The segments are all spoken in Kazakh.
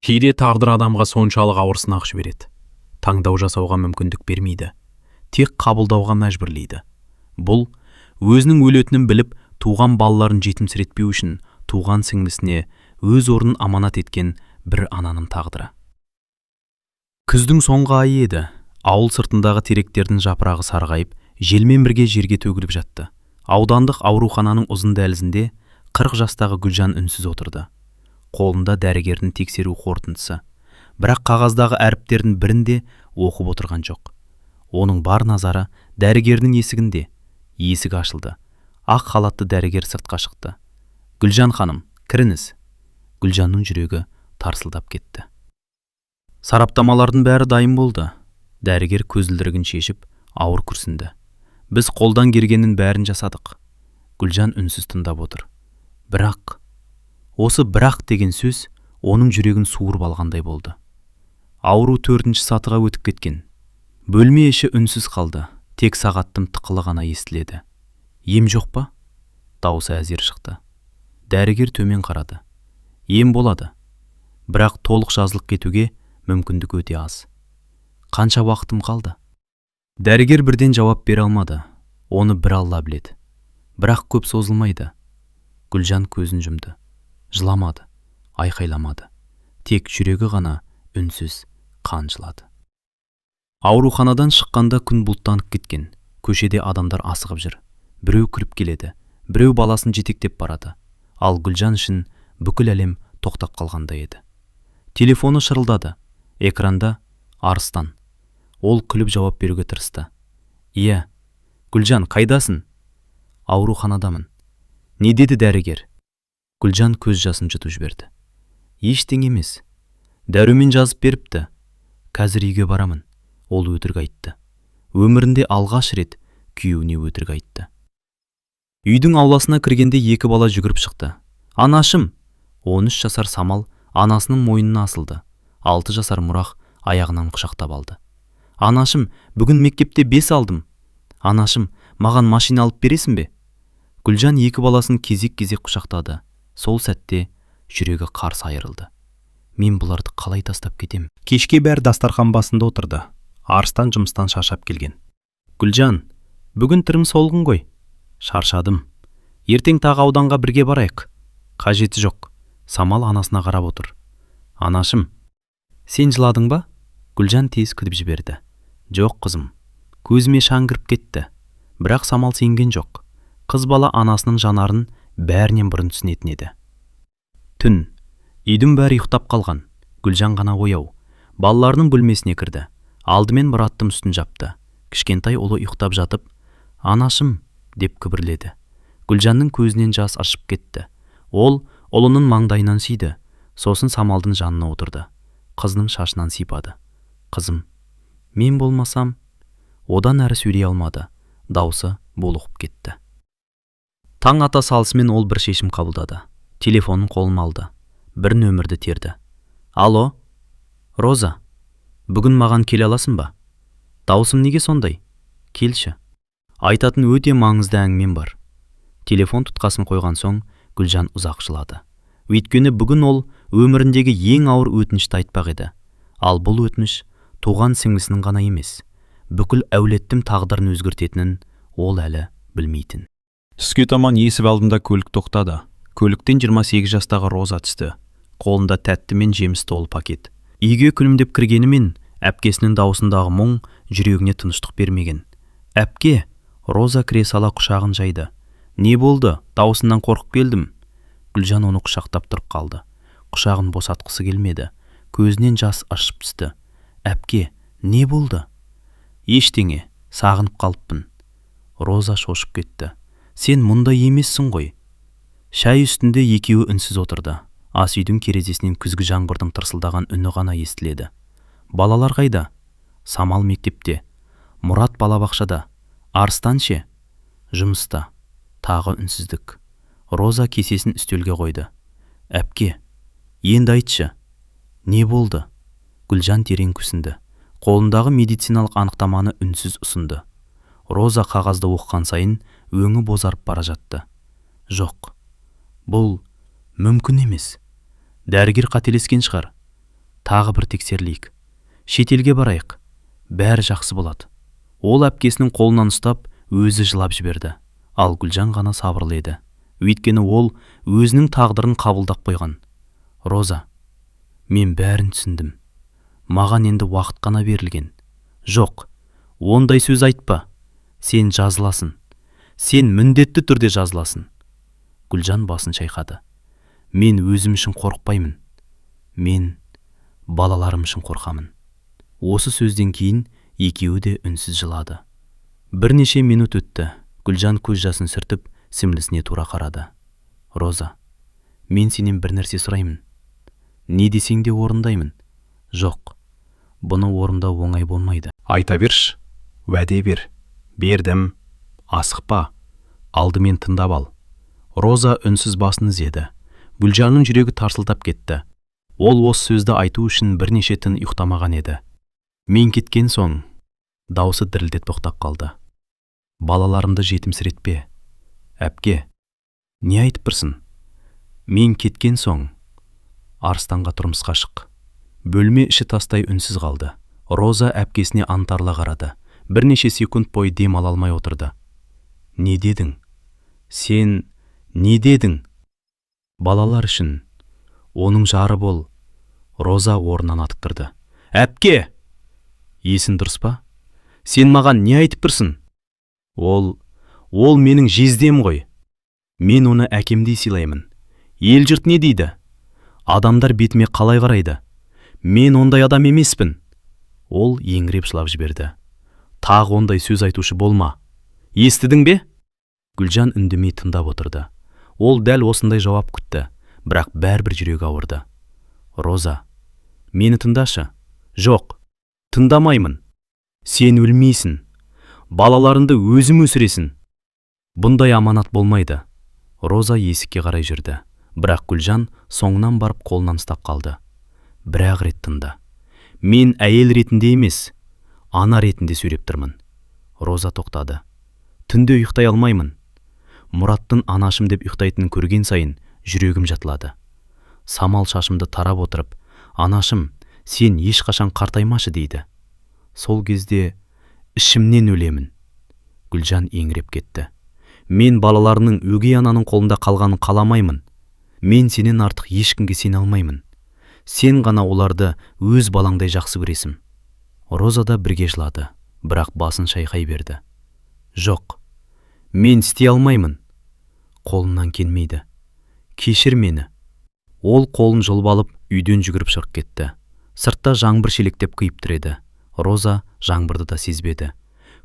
Кейде тағдыр адамға соншалық ауыр сынақ жібереді. Таңдау жасауға мүмкіндік бермейді. Тек қабылдауға мәжбүрлейді. Бұл өзінің өлетінін біліп, туған балаларын жетімсіретпеу үшін туған сіңлісіне өз орнын аманат еткен бір ананың тағдыры. Күздің соңғы айы еді. Ауыл сыртындағы теректердің жапырағы сарғайып, желмен бірге жерге төгіліп жатты. Аудандық аурухананың ұзын дәлізінде 40 жастағы Гүлжан үнсіз отырды. Қолында дәрігердің тексеру қорытындысы. Бірақ қағаздағы әріптердің бірінде оқып отырған жоқ. Оның бар назары дәрігердің есігінде. Есік ашылды. Ақ халатты дәрігер сыртқа шықты. «Гүлжан ханым, кіріңіз». Гүлжанның жүрегі тарсылдап кетті. Сараптамалардың бәрі дайын болды. Дәрігер көзілдірігін шешіп, ауыр күрсінді. «Біз қолдан келгеннің бәрін жасадық». Гүлжан үнсіз тыңдап отыр. Бірақ осы «бірақ» деген сөз оның жүрегін суырып алғандай болды. Ауру 4-ші сатыға өтіп кеткен. Бөлме іші үнсіз қалды. Тек сағаттың тықылы ғана естіледі. «Ем жоқ па?» Даусы әзер шықты. Дәрігер төмен қарады. «Ем болады. Бірақ толық жазылып кетуге мүмкіндік өте аз». «Қанша уақытым қалды?» Дәрігер бірден жауап бере алмады. Оны бір Алла біледі. Бірақ көп созылмайды. Гүлжан көзін жұмды. Жыламады, айқайламады. Тек жүрегі ғана үнсіз қан жылады. Ауруханадан шыққанда күн бұлттанып кеткен. Көшеде адамдар асығып жүр. Біреу күліп келеді, біреу баласын жетектеп барады. Ал Гүлжан үшін бүкіл әлем тоқтап қалғандай еді. Телефоны шырылдады. Экранда Арыстан. Ол күліп жауап беруге тырысты. «Иә, Гүлжан, қайдасың?» «Ауруханадамын». «Не деді дәрігер?» Гүлжан көз жасын жұтып жіберді. «Ештеңе емес. Дәрумен жазып беріпті. Қазір үйге барамын». Ол өтірік айтты. Өмірінде алғаш рет күйеуіне өтірік айтты. Үйдің ауласына кіргенде екі бала жүгіріп шықты. «Анашым!» 13 жасар Самал анасының мойнына асылды. 6 жасар Мұрақ аяғынан құшақтап алды. «Анашым, бүгін мектепте 5 алдым». «Анашым, маған машина алып бересің бе?» Гүлжан екі баласын кезек-кезек құшақтады. Сол сәтте жүрегі қарс айырылды. «Мен бұларды қалай тастап кетем?» Кешке бәрі дастархан басында отырды. Арыстан жұмыстан шаршап келген. «Гүлжан, бүгін тірім солғын ғой». «Шаршадым. Ертең тағы ауданға бірге барайық». «Қажеті жоқ». Самал анасына қарап отыр. «Анашым, сен жыладың ба?» Гүлжан тез күліп жіберді. «Жоқ қызым, көзіме шаң кіріп кетті». Бірақ Самал сенген жоқ. Қыз бала анасының жанарын бәрінен бұрын түсінетін еді. Түн. Үйдің бәрі ұйықтап қалған. Гүлжан ғана ояу. Балаларының бөлмесіне кірді. Алдымен Мұраттың үстін жапты. Кішкентай ұлы ұйықтап жатып, «Анашым» деп күбірледі. Гүлжанның көзінен жас ашып кетті. Ол ұлының маңдайынан сүйді. Сосын Самалдың жанына отырды. Қызының шашынан сипады. «Қызым, мен болмасам?» Одан әрі сөйлей алмады. Даусы булығып кетті. Таң ата салысымен ол бір шешім қабылдады. Телефонын қолына алды. Бір нөмірді терді. «Алло, Роза, бүгін маған келе аласың ба?» «Даусым неге сондай?» «Келші. Айтатын өте маңызды әңгімем бар». Телефон тұтқасын қойған соң Гүлжан ұзақ жылады. Өйткені бүгін ол өміріндегі ең ауыр өтінішті айтпақ еді. Ал бұл өтініш туған сіңлісінің ғана емес, бүкіл әулеттің тағдырын өзгертетінін ол әлі білмейтін. Түске таман есік алдында көлік тоқтады. Көліктен 28 жастағы Роза түсті. Қолында тәтті мен жеміс толы пакет. Үйге күлімдеп кіргенімен әпкесінің даусындағы мұң жүрегіне тыныштық бермеген. «Әпке!» Роза кіре сала құшағын жайды. «Не болды? Даусынан қорқып келдім». Гүлжан оны құшақтап тұрып қалды. Құшағын босатқысы келмеді. Көзінен жас ашып түсті. «Әпке, не болды?» «Ештеңе, сағынып қалыппын». Роза шошып кетті. «Сен мұндай емессің ғой». Шай үстінде екеуі үнсіз отырды. Ас үйдің терезесінен күзгі жаңбырдың тырсылдаған үні ғана естіледі. «Балалар қайда?» «Самал мектепте». «Мұрат балабақшада». «Арыстан ше?» «Жұмыста». Тағы үнсіздік. Роза кесесін үстелге қойды. «Әпке, енді айтшы, не болды?» Гүлжан терең күрсінді. Қолындағы медициналық анықтаманы үнсіз ұсынды. Роза қағазды оқыған сайын өңі бозарып бара жатты. «Жоқ, бұл мүмкін емес. Дәрігер қателескен шығар». Тағы бір тексерілейік. Шетелге барайық. Бәрі жақсы болады. Ол әпкесінің қолынан ұстап, өзі жылап жіберді. Ал Гүлжан ғана сабырлы еді. Өйткені ол өзінің тағдырын қабылдап қойған. Роза, мен бәрін түсіндім. Маған енді уақыт қана берілген. Жоқ, ондай сөз айтпа. Сен жазыласың. Сен міндетті түрде жазыласың. Гүлжан басын шайқады. Мен өзім үшін қорықпаймын. Мен балаларым үшін қорқамын. Осы сөзден кейін екеуі де үнсіз жылады. Бірнеше минут өтті. Гүлжан көз жасын сүртіп, сіңлісіне тура қарады. Роза, мен сенен бір нәрсе сұраймын. Не десең де орындаймын. Жоқ, бұны орындау оңай болмайды. Айта берші, уәде бер. Бердім. Асықпа, алдымен тыңдап ал. Роза үнсіз басын изеді. Гүлжанның жүрегі тарсылдап кетті. Ол осы сөзді айту үшін бірнеше түн ұйықтамаған еді. Мен кеткен соң, даусы дірілдеп тоқтап қалды. Балаларымды жетімсіретпе. Әпке, не айтып тұрсың? Мен кеткен соң, Арыстанға тұрмысқа шық. Бөлме іші тастай үнсіз қалды. Роза әпкесіне антарыла қарады. Бірнеше секунд бойы дем ала алмай отырды. Не дедің? Сен не дедің? Балалар үшін, оның жары бол. Роза орнынан атып тұрды. Әпке! Есің дұрыс па? Сен маған не айтып тұрсың? Ол менің жездем ғой. Мен оны әкемдей сыйлаймын. Ел жұрт не дейді? Адамдар бетіме қалай қарайды? Мен ондай адам емеспін. Ол еңіреп жылап жіберді. Тағы ондай сөз айтушы болма. Естідің бе? Гүлжан үндемей тыңдап отырды. Ол дәл осындай жауап күтті, бірақ бәрібір жүрегі ауырды. Роза, мені тыңдашы. Жоқ, тыңдамаймын. Сен өлмейсің. Балаларыңды өзім өсіресің. Бұндай аманат болмайды. Роза есікке қарай жүрді, бірақ Гүлжан соңынан барып қолынан ұстап қалды. Бір-ақ рет тыңда. Мен әйел ретінде емес, ана ретінде сөйлеп тұрмын. Роза тоқтады. Түнде ұйықтай алмаймын. Мұраттың анашым деп ұйықтайтынын көрген сайын жүрегім жатылады. Самал шашымды тарап отырып, анашым, сен ешқашан қартаймашы дейді. Сол кезде ішімнен өлемін. Гүлжан еңіреп кетті. Мен балаларының өгей ананың қолында қалғанын қаламаймын. Мен сенен артық ешкімге сене алмаймын. Сен ғана оларды өз балаңдай жақсы көресің. Роза да бірге жылады, бірақ басын шайқай берді. Жоқ, мен істей алмаймын. Қолымнан келмейді. Кешір мені. Ол қолын жұлып алып, үйден жүгіріп шығып кетті. Сыртта жаңбыр шелектеп құйып тұр еді. Роза жаңбырды да сезбеді.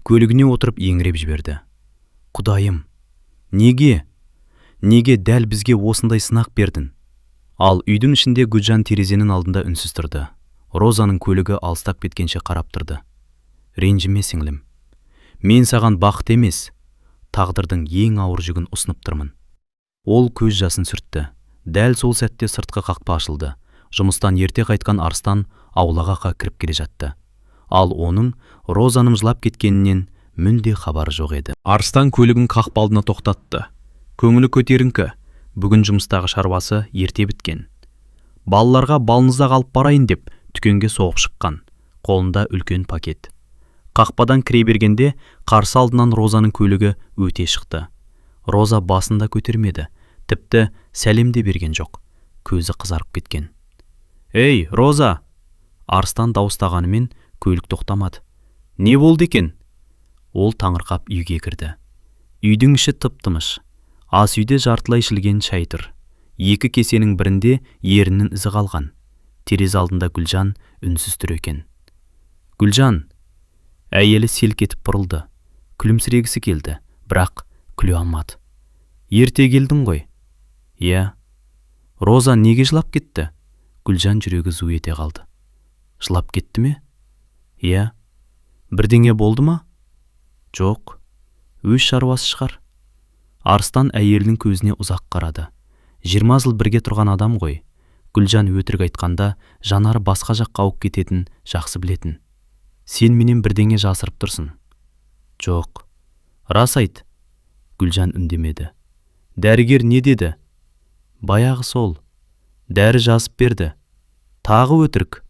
Көлігіне отырып еңіреп жіберді. Құдайым, неге? Неге дәл бізге осындай сынақ бердің? Ал үйдің ішінде Гүлжан терезенің алдында үнсіз тұрды. Розаның көлігі алыстап кеткенше қарап тұрды. Ренжіме сіңлім. Мен саған бақыт емес, тағдырдың ең ауыр жүгін ұсынып тұрмын. Ол көз жасын сүртті. Дәл сол сәтте сыртқы қақпа ашылды. Жұмыстан ерте қайтқан Арыстан аулаға кіріп келе жатты. Ал оның Розаның жылап кеткенінен мүлде хабары жоқ еді. Арыстан көлігін қақпа алдына тоқтатты. Көңілі көтеріңкі. Бүгін жұмыстағы шаруасы ерте біткен. Балаларға балнызақ алып барайын деп дүкенге соғып шыққан. Қолында үлкен пакет. Қақпадан кіре бергенде қарсы алдынан Розаның көлігі өте шықты. Роза басында көтермеді, тіпті сәлем де берген жоқ. Көзі қызарып кеткен. Ей, Роза! Арыстан дауыстағанымен көлік тоқтамады. Не болды екен? Ол таңырқап үйге кірді. Үйдің іші тып-тыныш. Ас үйде жартылай ішілген шай тұр. Екі кесенің бірінде еріннің ізі қалған. Терезе алдында Гүлжан үнсіз тұр екен. Гүлжан! Әйелі селк етіп бұрылды. Күлімсірегісі келді, бірақ күле алмады. Ерте келдің ғой? Иә. Роза неге жылап кетті? Гүлжан жүрегі зу ете қалды. Жылап кетті ме? Иә. Бірдеңе болды ма? Жоқ. Өз шаруасы шығар. Арыстан әйелінің көзіне ұзақ қарады. 20 жыл бірге тұрған адам ғой. Гүлжан өтірік айтқанда жанары басқа жаққа ауып кететін жақсы білетін. Сен менен бірдеңе жасырып тұрсың. Жоқ. Рас айт. Гүлжан үндемеді. Дәрігер не деді? Баяғы сол. Дәрі жазып берді. Тағы өтірік.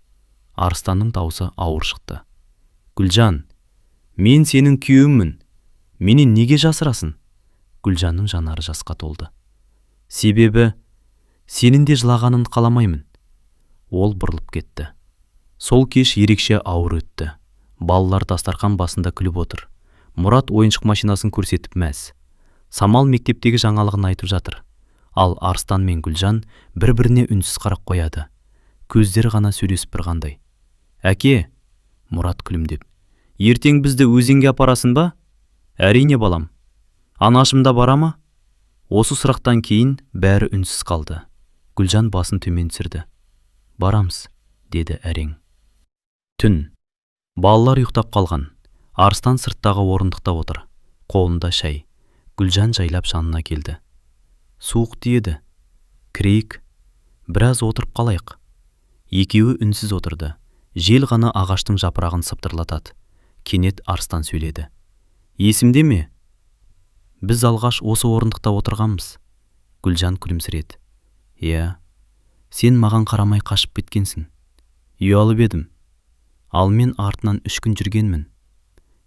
Арыстанның даусы ауыр шықты. Гүлжан, мен сенің күйеуіммін. Менен неге жасырасың? Гүлжанның жанары жасқа толды. Себебі, сенің де жылағанын қаламаймын. Ол бұрылып кетті. Сол кеш ерекше ауыр өтті. Балалар дастархан басында күліп отыр. Мұрат ойыншық машинасын көрсетіп мәз. Самал мектептегі жаңалығын айтып жатыр. Ал Арыстан мен Гүлжан бір-біріне үнсіз қарап қояды. Көздері ғана сөйлесіп бір қандай. Әке, Мұрат күлімдеп. Ертең бізді өзенге апарасың ба? Әрине балам. Анашымда бара ма? Осы сұрақтан кейін бәрі үнсіз қалды. Гүлжан басын төмен түсірді. Барамыз, деді әрең. Түн. Балалар ұйықтап қалған. Арыстан сырттағы орындықта отыр. Қолында шай. Гүлжан жайлап жанына келді. Суық тиеді. Кірейік. Біраз отырып қалайық. Екеуі үнсіз отырды. Жел ғана ағаштың жапырағын сыптырлатады. Кенет Арыстан сөйледі. Есімде ме? Біз алғаш осы орындықта отырғанбыз. Гүлжан күлімсіреді. Иә, сен маған қарамай қашып кеткенсің. Ұялып едім. Ал мен артынан 3 күн жүргенмін.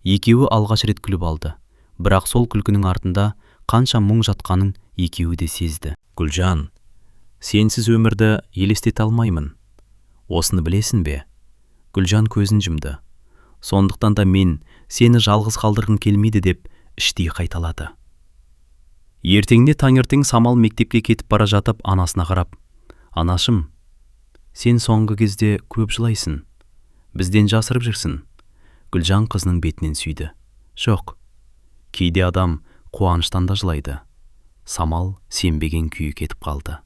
Екеуі алғаш рет күліп алды. Бірақ сол күлкінің артында қанша мұң жатқанын екеуі де сезді. Гүлжан, сенсіз өмірді елестете алмаймын. Осыны білесің бе? Гүлжан көзін жұмды. Сондықтан да мен сені жалғыз қалдырғым келмейді деп іштей қайталады. Ертеңде таңертең Самал мектепке кетіп бара жатып анасына қарап, анашым, сен соңғы кезде көп жылайсың. Бізден жасырып жүрсің. Гүлжан қызының бетінен сүйді. Жоқ, кейде адам қуаныштан да жылайды. Самал сенбеген күйі кетіп қалды.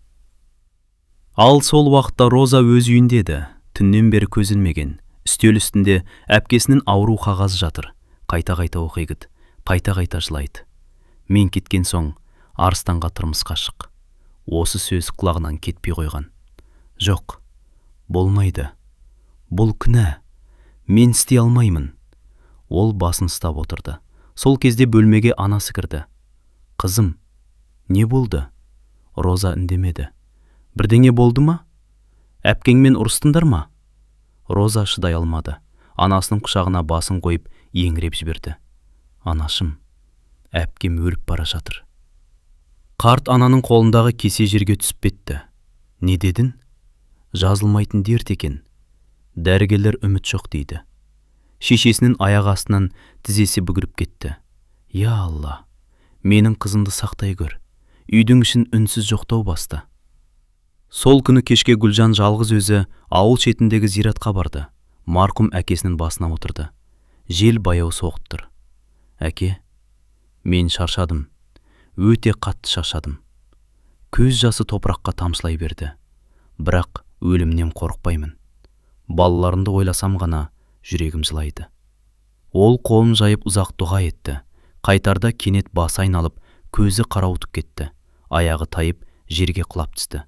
Ал сол уақытта Роза өз үйінде еді. Түннен бері көз ілмеген. Үстел үстінде әпкесінің ауру қағазы жатыр. Қайта-қайта оқиды, қайта-қайта жылайды. Мен кеткен соң Арыстанға тұрмысқа шық. Осы сөз құлағынан кетпей қойған. Жоқ, болмайды. Бұл күнә. Мен істей алмаймын. Ол басын ұстап отырды. Сол кезде бөлмеге анасы кірді. Қызым, не болды? Роза үндемеді. Бірдеңе болды ма? Әпкеңмен ұрыстыңдар ма? Роза шыдай алмады. Анасының құшағына басын қойып еңіреп жіберді. Анашым, әпкем өліп бара жатыр. Қарт ананың қолындағы кесе жерге түсіп кетті. Не дедің? Жазылмайтын дерт екен. Дәрігерлер үміт жоқ дейді. Шешесінің аяқ астынан тізесі бүгіріп кетті. Я Алла, менің қызымды сақтай көр. Үйдің ішін үнсіз жоқтау басты. Сол күні кешке Гүлжан жалғыз өзі ауыл шетіндегі зиратқа барды. Марқұм әкесінің басына отырды. Жел баяу соғып тұр. Әке, мен шаршадым. Өте қатты шаршадым. Көз жасы топыраққа тамшылай берді. Бірақ өлімнен қорықпаймын. Балаларымды ойласам ғана жүрегім жылайды. Ол қолын жайып ұзақ дұға етті. Қайтарда кенет басы айналып, көзі қарауытып кетті. Аяғы тайып, жерге құлап түсті.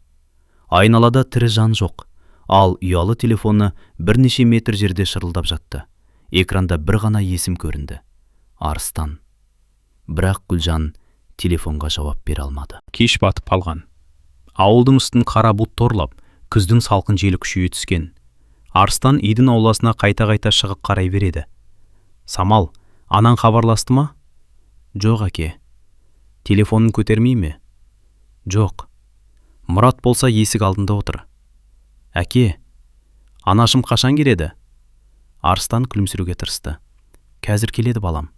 Айналада тірі жан жоқ. Ал ұялы телефоны бірнеше метр жерде шырылдап жатты. Экранда бір ғана есім көрінді. Арыстан. Бірақ Гүлжан телефонға жауап бере алмады. Кеш батып қалған. Ауылдың үстін қара бұлт торлап, күздің салқын желі күшейе түскен. Арыстан үйдің ауласына қайта-қайта шығып қарай береді. Самал, анаң хабарласты ма? Жоқ, әке. Телефонын көтермей ме? Жоқ. Мұрат болса есік алдында отыр. Әке, анашым қашан келеді? Арыстан күлімсіруге тырысты. Қазір келеді балам.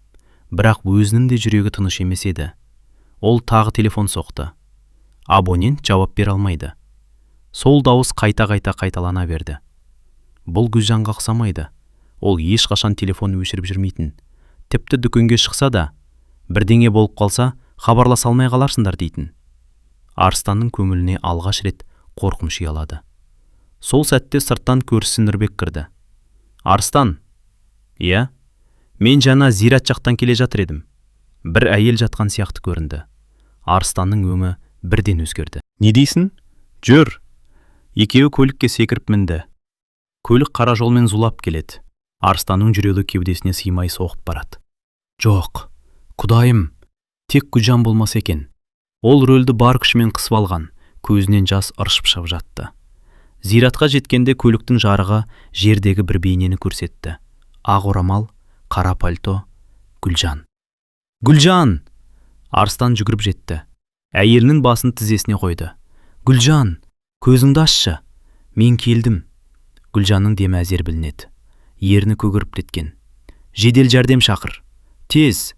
Бірақ өзінің де жүрегі тыныш емес еді. Ол тағы телефон соқты. Абонент жауап бере алмайды. Сол дауыс қайта-қайта қайталана берді. Бұл Гүлжанға ұқсамайды. Ол ешқашан телефон өшіріп жүрмейтін. Тіпті дүкенге шықса да, бірдеңе болып қалса, хабарласа алмай қаларсыңдар дейтін. Арыстанның көңіліне алғаш рет қорқыныш ұялады. Сол сәтте сырттан көршісі Нұрбек кірді. Арыстан, иә, мен жаңа зират жақтан келе жатыр едім. Бір әйел жатқан сияқты көрінді. Арыстанның өңі бірден өзгерді. Не дейсің? Жүр. Екеуі көлікке секіріп мінді. Көлік қара жолмен зулап келеді. Арыстанның жүрегі кеудесіне сыймай соғып барады. Жоқ, құдайым, тек Гүлжан болмаса екен. Ол рөлді бар күшімен қысып алған, көзінен жас ыршып шығып жатты. Зиратқа жеткенде көліктің жарығы жердегі бір бейнені көрсетті. Ақ орамал, қара пальто, Гүлжан. Гүлжан! Арыстан жүгіріп жетті. Әйелінің басын тізесіне қойды. Гүлжан, көзіңді ашшы. Мен келдім. Гүлжанның демі әзер білінеді. Ерні көгеріпленген. Жедел жәрдем шақыр. Тез!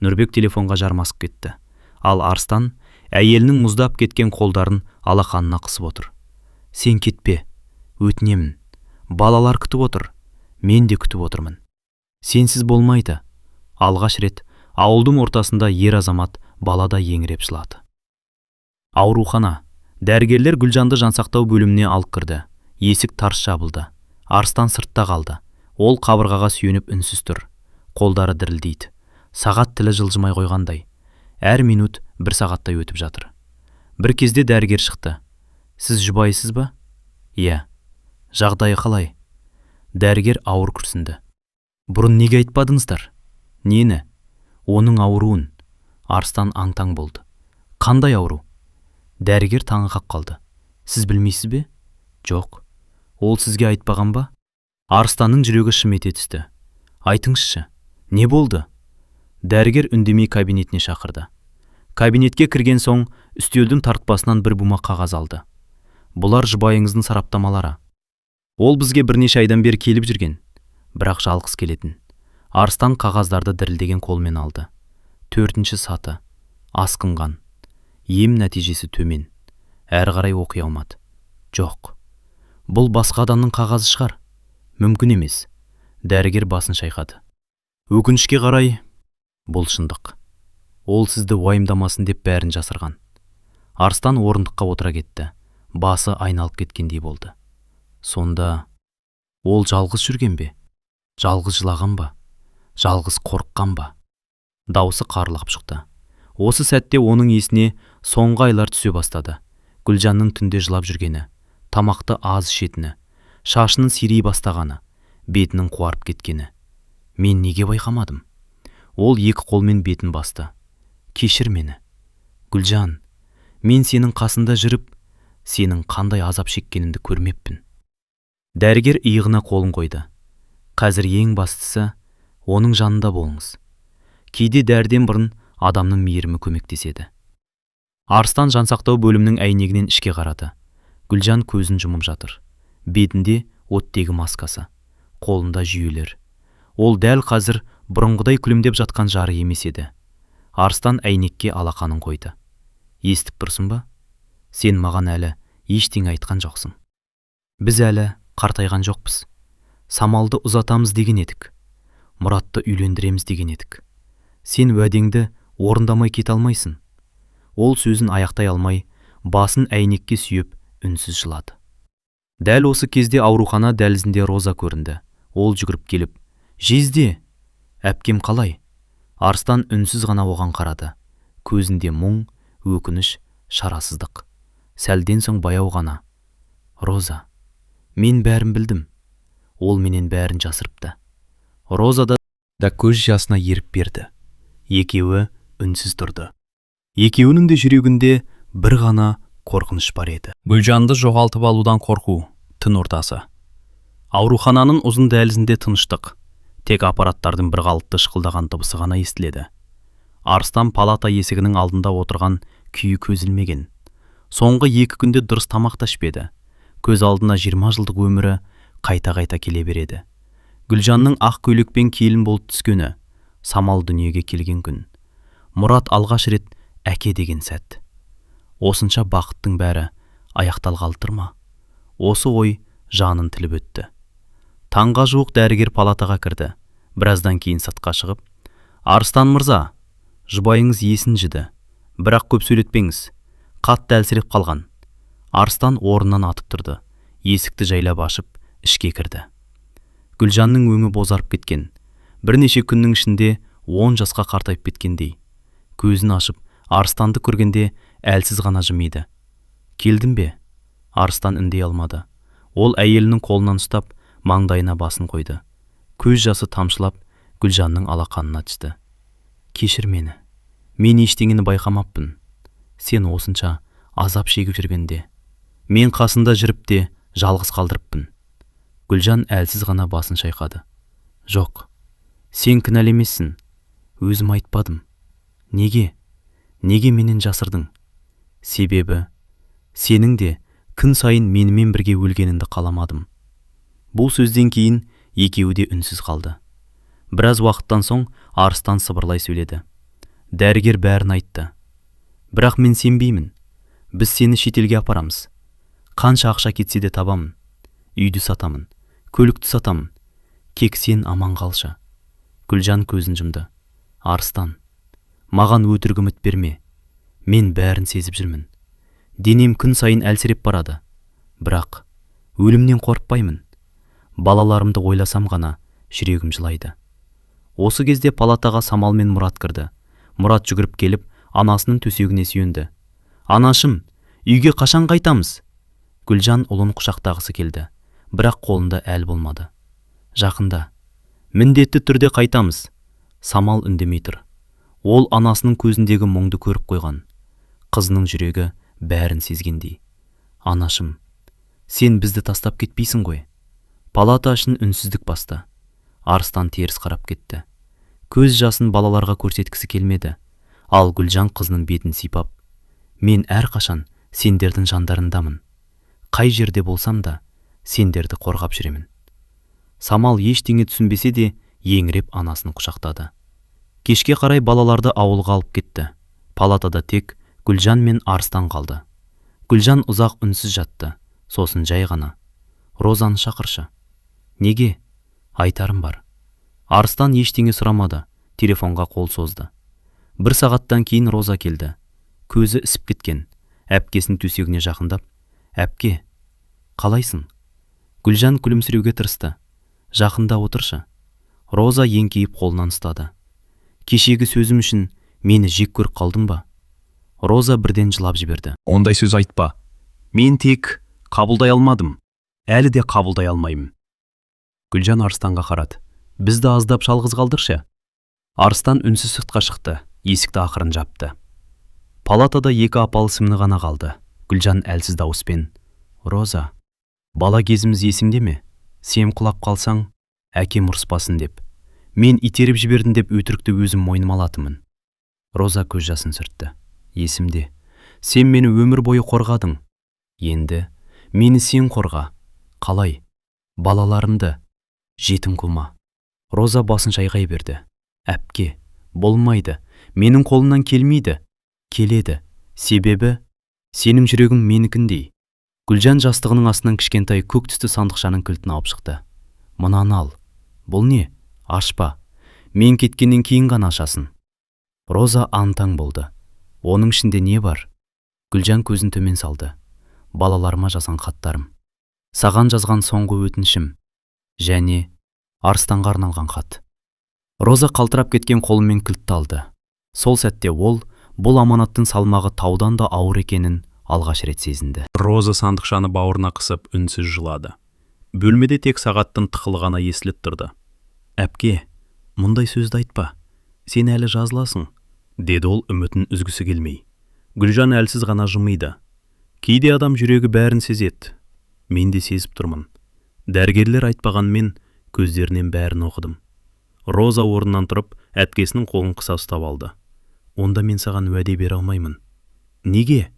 Нұрбек телефонға жармасып кетті. Ал Арыстан әйелінің мұздап кеткен қолдарын алақанына қысып отыр. Сен кетпе, өтінемін. Балалар күтіп отыр. Мен де күтіп отырмын. Сенсіз болмайды. Алғаш рет ауылдың ортасында ер азамат балада еңіреп жылады. Аурухана. Дәрігерлер Гүлжанды жансақтау бөліміне алып кірді. Есік тарс жабылды. Арыстан сыртта қалды. Ол қабырғаға сүйеніп үнсіз тұр. Қолдары дірілдейді. Сағат тілі жылжымай қойғандай. Әр минут бір сағаттай өтіп жатыр. Бір кезде дәрігер шықты. Сіз жұбайсыз ба? Иә. Жағдайы қалай? Дәрігер ауыр күрсінді. Бұрын неге айтпадыңыздар? Нені? Оның ауруын. Арыстан аң-таң болды. Қандай ауру? Дәрігер таңырқап қалды. Сіз білмейсіз бе? Жоқ. Ол сізге айтпаған ба? Арыстанның жүрегі шым ете түсті. Айтыңызшы, не болды? Дәрігер үндемей кабинетіне шақырды. Кабинетке кірген соң үстелдің тартпасынан бір бума қағаз алды. Бұлар жұбайыңыздың сараптамалары. Ол бізге бірнеше айдан бері келіп жүрген, бірақ жалғыз келетін. Арыстан қағаздарды дірілдеген қолмен алды. 4-ші саты. Асқынған. Ем нәтижесі төмен. Әрі қарай оқи алмады. Жоқ. Бұл басқа адамның қағазы шығар. Мүмкін емес. Дәрігер басын шайқады. Өкінішке қарай, бұл шындық. Ол сізді уайымдамасын деп бәрін жасырған. Арыстан орындыққа отыра кетті. Басы айналып кеткендей болды. Сонда ол жалғыз жүрген бе? Жалғыз жылаған ба? Жалғыз қорыққан ба? Даусы қарлығып шықты. Осы сәтте оның есіне соңғы айлар түсе бастады. Гүлжанның түнде жылап жүргені, тамақты аз ішетіні, шашының сирей бастағаны, бетінің қуарып кеткені. Мен неге байқамадым? Ол екі қолмен бетін басты. Кешір мені. Гүлжан, мен сенің қасында жүріп, сенің қандай азап шеккеніңді көрмеппін. Дәрігер иығына қолын қойды. Қазір ең бастысы, оның жанында болыңыз. Кейде дәрден бұрын адамның мейірімі көмектеседі. Арыстан жансақтау бөлімінің әйнегінен ішке қарады. Гүлжан көзін жұмып жатыр. Бетінде оттегі маскасы, қолында жүйелер. Ол дәл қазір бұрынғыдай күлімдеп жатқан жары емес еді. Арыстан әйнекке алақанын қойды. Естіп тұрсың ба? Сен маған әлі ештеңе айтқан жоқсың. Біз әлі қартайған жоқпыз. Самалды ұзатамыз деген едік. Мұратты үйлендіреміз деген едік. Сен уәдеңді орындамай кете алмайсың. Ол сөзін аяқтай алмай, басын әйнекке сүйеп, үнсіз жылады. Дәл осы кезде аурухана дәлізінде Роза көрінді. Ол жүгіріп келіп, «Жезде! Әпкем қалай?» Арыстан үнсіз ғана оған қарады. Көзінде мұң, өкініш, шарасыздық. Сәлден соң баяу ғана, «Роза, мен бәрін білдім. Ол менен бәрін жасырыпты». Роза да көз жасына еріп берді. Екеуі үнсіз тұрды. Екеуінің де жүрегінде бір ғана қорқыныш бар еді. Гүлжанды жоғалтып алудан қорқу, түн ортасы. Аурухананың ұзын дәлізінде тыныштық. Тек аппараттардың бір қалыпты шықылдаған дыбысы ғана естіледі. Арыстан палата есігінің алдында отырған күйі көзілмеген. Соңғы 2 күнде дұрыс тамақ та ішпеді. Көз алдына 20 жылдық өмірі қайта-қайта келе береді. Гүлжанның ақ көйлекпен келін болып түскені, Самал дүниеге келген күн. Мұрат алғаш рет әке деген сәт. Осынша бақыттың бәрі аяқталғалы тұр ма? Осы ой жанын тіліп өтті. Таңға жуық дәрігер палатаға кірді. Біраздан кейін сыртқа шығып, «Арыстан мырза, жұбайыңыз есін жіді. Бірақ көп сөйлетпеңіз. Қатты әлсіреп қалған». Арыстан орнынан атып тұрды. Есікті жайлап ашып, ішке кірді. Гүлжанның өңі бозарып кеткен. Бірнеше күннің ішінде 10 жасқа қартайып кеткендей. Көзін ашып, Арыстанды көргенде әлсіз ғана жымиды. «Келдің бе?» Арыстан үндей алмады. Ол әйелінің қолынан ұстап, маңдайына басын қойды. Көз жасы тамшылап, Гүлжанның алақанына түсті. «Кешір мені. Мен ештеңені байқамаппын. Сен осынша азап шегіп жүргенде. Мен қасында жүріп те жалғыз қалдырыппын. Гүлжан әлсіз ғана басын шайқады. Жоқ, сен кінәлі емессің. Өзім айтпадым. Неге менен жасырдың? Себебі, сенің де күн сайын менімен бірге өлгеніңді қаламадым. Бұл сөзден кейін екеуі де үнсіз қалды. Біраз уақыттан соң Арыстан сыбырлай сөйледі. Дәрігер бәрін айтты. Бірақ мен сенбеймін. Біз сені шетелге апарамыз. Қанша ақша кетсе де табамын. Үйді сатамын, көлікті сатамын. Кек сен аман қалшы. Гүлжан көзін жұмды. Арыстан, маған өтірік үміт берме. Мен бәрін сезіп жүрмін. Денем күн сайын әлсіреп барады. Бірақ өлімнен қорықпаймын. Балаларымды ойласам ғана жүрегім жылайды. Осы кезде палатаға Самал мен Мұрат кірді. Мұрат жүгіріп келіп, анасының төсегіне сүйенді. Анашым, үйге қашан қайтамыз? Гүлжан ұлын құшақтағысы келді, бірақ қолында әл болмады. Жақында, міндетті түрде қайтамыз. Самал үндемей тұр. Ол анасының көзіндегі мұңды көріп қойған. Қызының жүрегі бәрін сезгендей. Анашым, сен бізді тастап кетпейсің ғой. Палата ішін үнсіздік басты. Арыстан теріс қарап кетті. Көз жасын балаларға көрсеткісі келмеді. Ал Гүлжан қызының бетін сипап, мен әрқашан сендердің жандарындамын. Қай жерде болсам да, сендерді қорғап жүремін. Самал ештеңе түсінбесе де, еңіреп анасын құшақтады. Кешке қарай балаларды ауылға алып кетті. Палатада тек Гүлжан мен Арыстан қалды. Гүлжан ұзақ үнсіз жатты. Сосын жай ғана: Розаны шақыршы. Неге? Айтарым бар. Арыстан ештеңе сұрамады, телефонға қол созды. Бір сағаттан кейін Роза келді. Көзі ісіп кеткен. Әпкесінің төсегіне жақындап: Әпке, қалайсың? Гүлжан күлімсіреуге тырысты. Жақында отыршы. Роза еңкейіп қолынан ұстады. Кешегі сөзім үшін мені жек көріп қалдың ба? Роза бірден жылап жіберді. Ондай сөз айтпа. Мен тек қабылдай алмадым. Әлі де қабылдай алмаймын. Гүлжан Арыстанға қарады. Бізді аздап жалғыз қалдыршы. Арыстан үнсіз сыртқа шықты, есікті ақырын жапты. Палатада екі апалы сіңлі ғана қалды. Гүлжан әлсіз дауыспен: Роза, бала кезіміз есіңде ме? Сен құлап қалсаң, әкем ұрыспасын деп. Мен итеріп жібердім деп өтірікті өзім мойныма алатынмын. Роза көз жасын сүртті. Есімде. Сен мені өмір бойы қорғадың. Енді мені сен қорға. Қалай? Балаларымды жетім қылма. Роза басын шайқай берді. Әпке, болмайды. Менің қолымнан келмейді. Келеді. Себебі сенің жүрегің менікіндей. Гүлжан жастығының астынан кішкентай көк түсті сандықшаның кілтін алып шықты. Мынаны ал. Бұл не? Ашпа. Мен кеткеннен кейін ғана ашасын. Роза аң-таң болды. Оның ішінде не бар? Гүлжан көзін төмен салды. Балаларыма жазған хаттарым. Саған жазған соңғы өтінішім. Және Арыстанға арналған хат. Роза қалтырап кеткен қолымен кілтті алды. Сол сәтте ол бұл аманаттың салмағы таудан да ауыр екенін алғаш рет сезінді. Роза сандықшаны бауырына қысып үнсіз жылады. Бөлмеде тек сағаттың тықылы ғана естіліп тұрды. Әпке, мұндай сөзді айтпа. Сен әлі жазыласың, деді ол үмітін үзгісі келмей. Гүлжан әлсіз ғана жымиды. Кейде адам жүрегі бәрін сезеді. Мен де сезіп тұрмын. Дәрігерлер айтпағанмен көздерінен бәрін оқыдым. Роза орнынан тұрып, әпкесінің қолын қыса ұстап алды. Онда мен саған уәде бере алмаймын. Неге?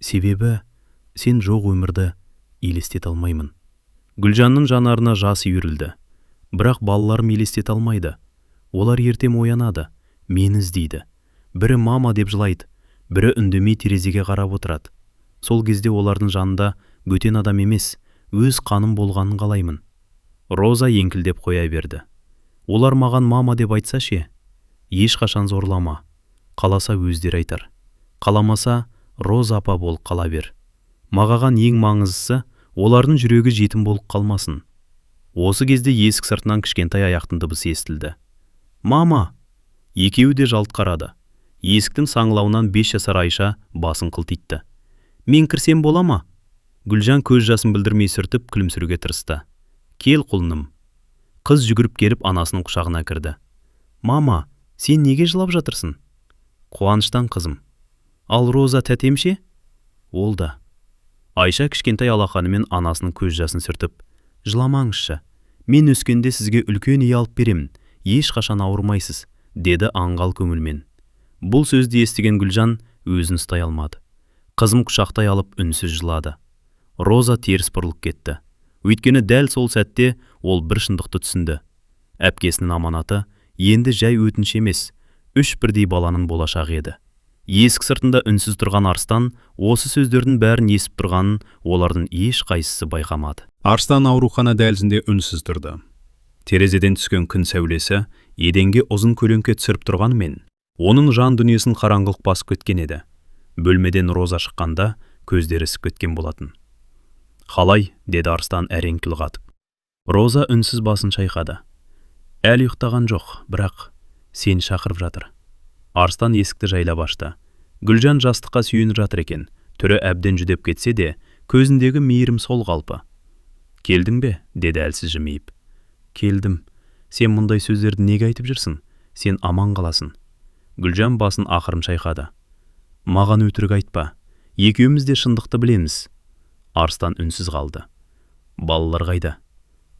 Себебі сен жоқ өмірді елестете алмаймын. Гүлжанның жанарына жас үйірілді. Бірақ балаларым елестете алмайды. Олар ертең оянады, мені іздейді. Бірі мама деп жылайды, бірі үндемей терезеге қарап отырады. Сол кезде олардың жанында бөтен адам емес, өз қаным болғанын қалаймын. Роза еңкілдеп қоя берді. Олар маған мама деп айтса ше? Ешқашан зорлама. Қаласа өздері айтар. Қаламаса Роза апа бол қала бер. Мағаған ең маңыздысы олардың жүрегі жетім болып қалмасын. Осы кезде есік сыртынан кішкентай аяқтың дыбысы естілді. Мама! Екеуі де жалт қарады. Есіктің саңлауынан 5 жасар Айша басын қылтитты. Мен кірсем бола ма? Гүлжан көз жасын білдірмей сүртіп күлімсіруге тырысты. Кел құлыным. Қыз жүгіріп келіп анасының құшағына кірді. Мама, сен неге жылап жатырсың? Қуаныштан қызым. Ал Роза тәтемше? Ол да. Айша кішкентай алақанымен анасының көз жасын сүртіп, жыламаңызшы, мен өскенде сізге үлкен үй алып беремін, ешқашан ауырмайсыз, деді аңғал көңілмен. Бұл сөзді естіген Гүлжан өзін ұстай алмады. Қызым құшақтай алып үнсіз жылады. Роза теріс бұрылып кетті. Өйткені дәл сол сәтте ол бір шындықты түсінді. Әпкесінің аманаты енді жай өтініш емес, 3 бірдей баланың болашағы еді. Есік сыртында үнсіз тұрған Арыстан осы сөздердің бәрін естіп тұрғанын олардың еш қайсысы байқамады. Арыстан аурухана дәлізінде үнсіз тұрды. Терезеден түскен күн сәулесі еденге ұзын көлеңке түсіріп тұрғанымен, оның жан дүниесін қараңғылық басып кеткен еді. Бөлмеден Роза шыққанда көздері ісіп кеткен болатын. «Қалай?» деді Арыстан әрең тіл қатып. Роза үнсіз басын шайқады. «Әлі ұйықтаған жоқ, бірақ сені шақырып жатыр». Арыстан есікті жайлап ашты. Гүлжан жастыққа сүйеніп жатыр екен. Түрі әбден жүдеп кетсе де, көзіндегі мейірім сол қалпы. «Келдің бе?» деді әлсіз жымиып. «Келдім. Сен мұндай сөздерді неге айтып жүрсің? Сен аман қаласың». Гүлжан басын ақырын шайқады. «Маған өтірік айтпа. Екеуміз де шындықты білеміз». Арыстан үнсіз қалды. «Балалар қайда?»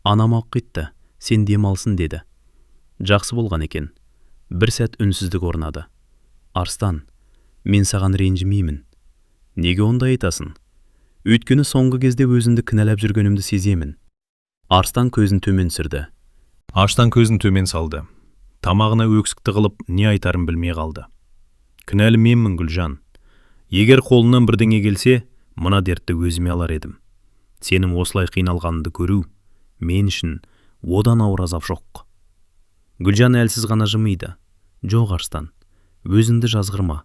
«Анам алып кетті. Сен демалсын» деді. Жақсы болған екен. Бір сәт үнсіздік орнады. «Арыстан, мен саған ренжімеймін». «Неге ондай айтасың?» «Өйткені соңғы кезде өзімді кінәлап жүргенімді сеземін». Арыстан көзін төмен сүрді. Аштан көзін төмен салды. Тамағына өксікті қылып, не айтарын білмей қалды. «Кінәлі менмін, Гүлжан. Егер қолынан бірдеңе келсе, мына дертті өзіме алар едім. Сенің осылай қиналғаныңды көру, мен үшін одан ауыр азап жоқ». Гүлжан әлсіз ғана жымиды. «Жоқ, Арыстан, өзіңді жазғырма.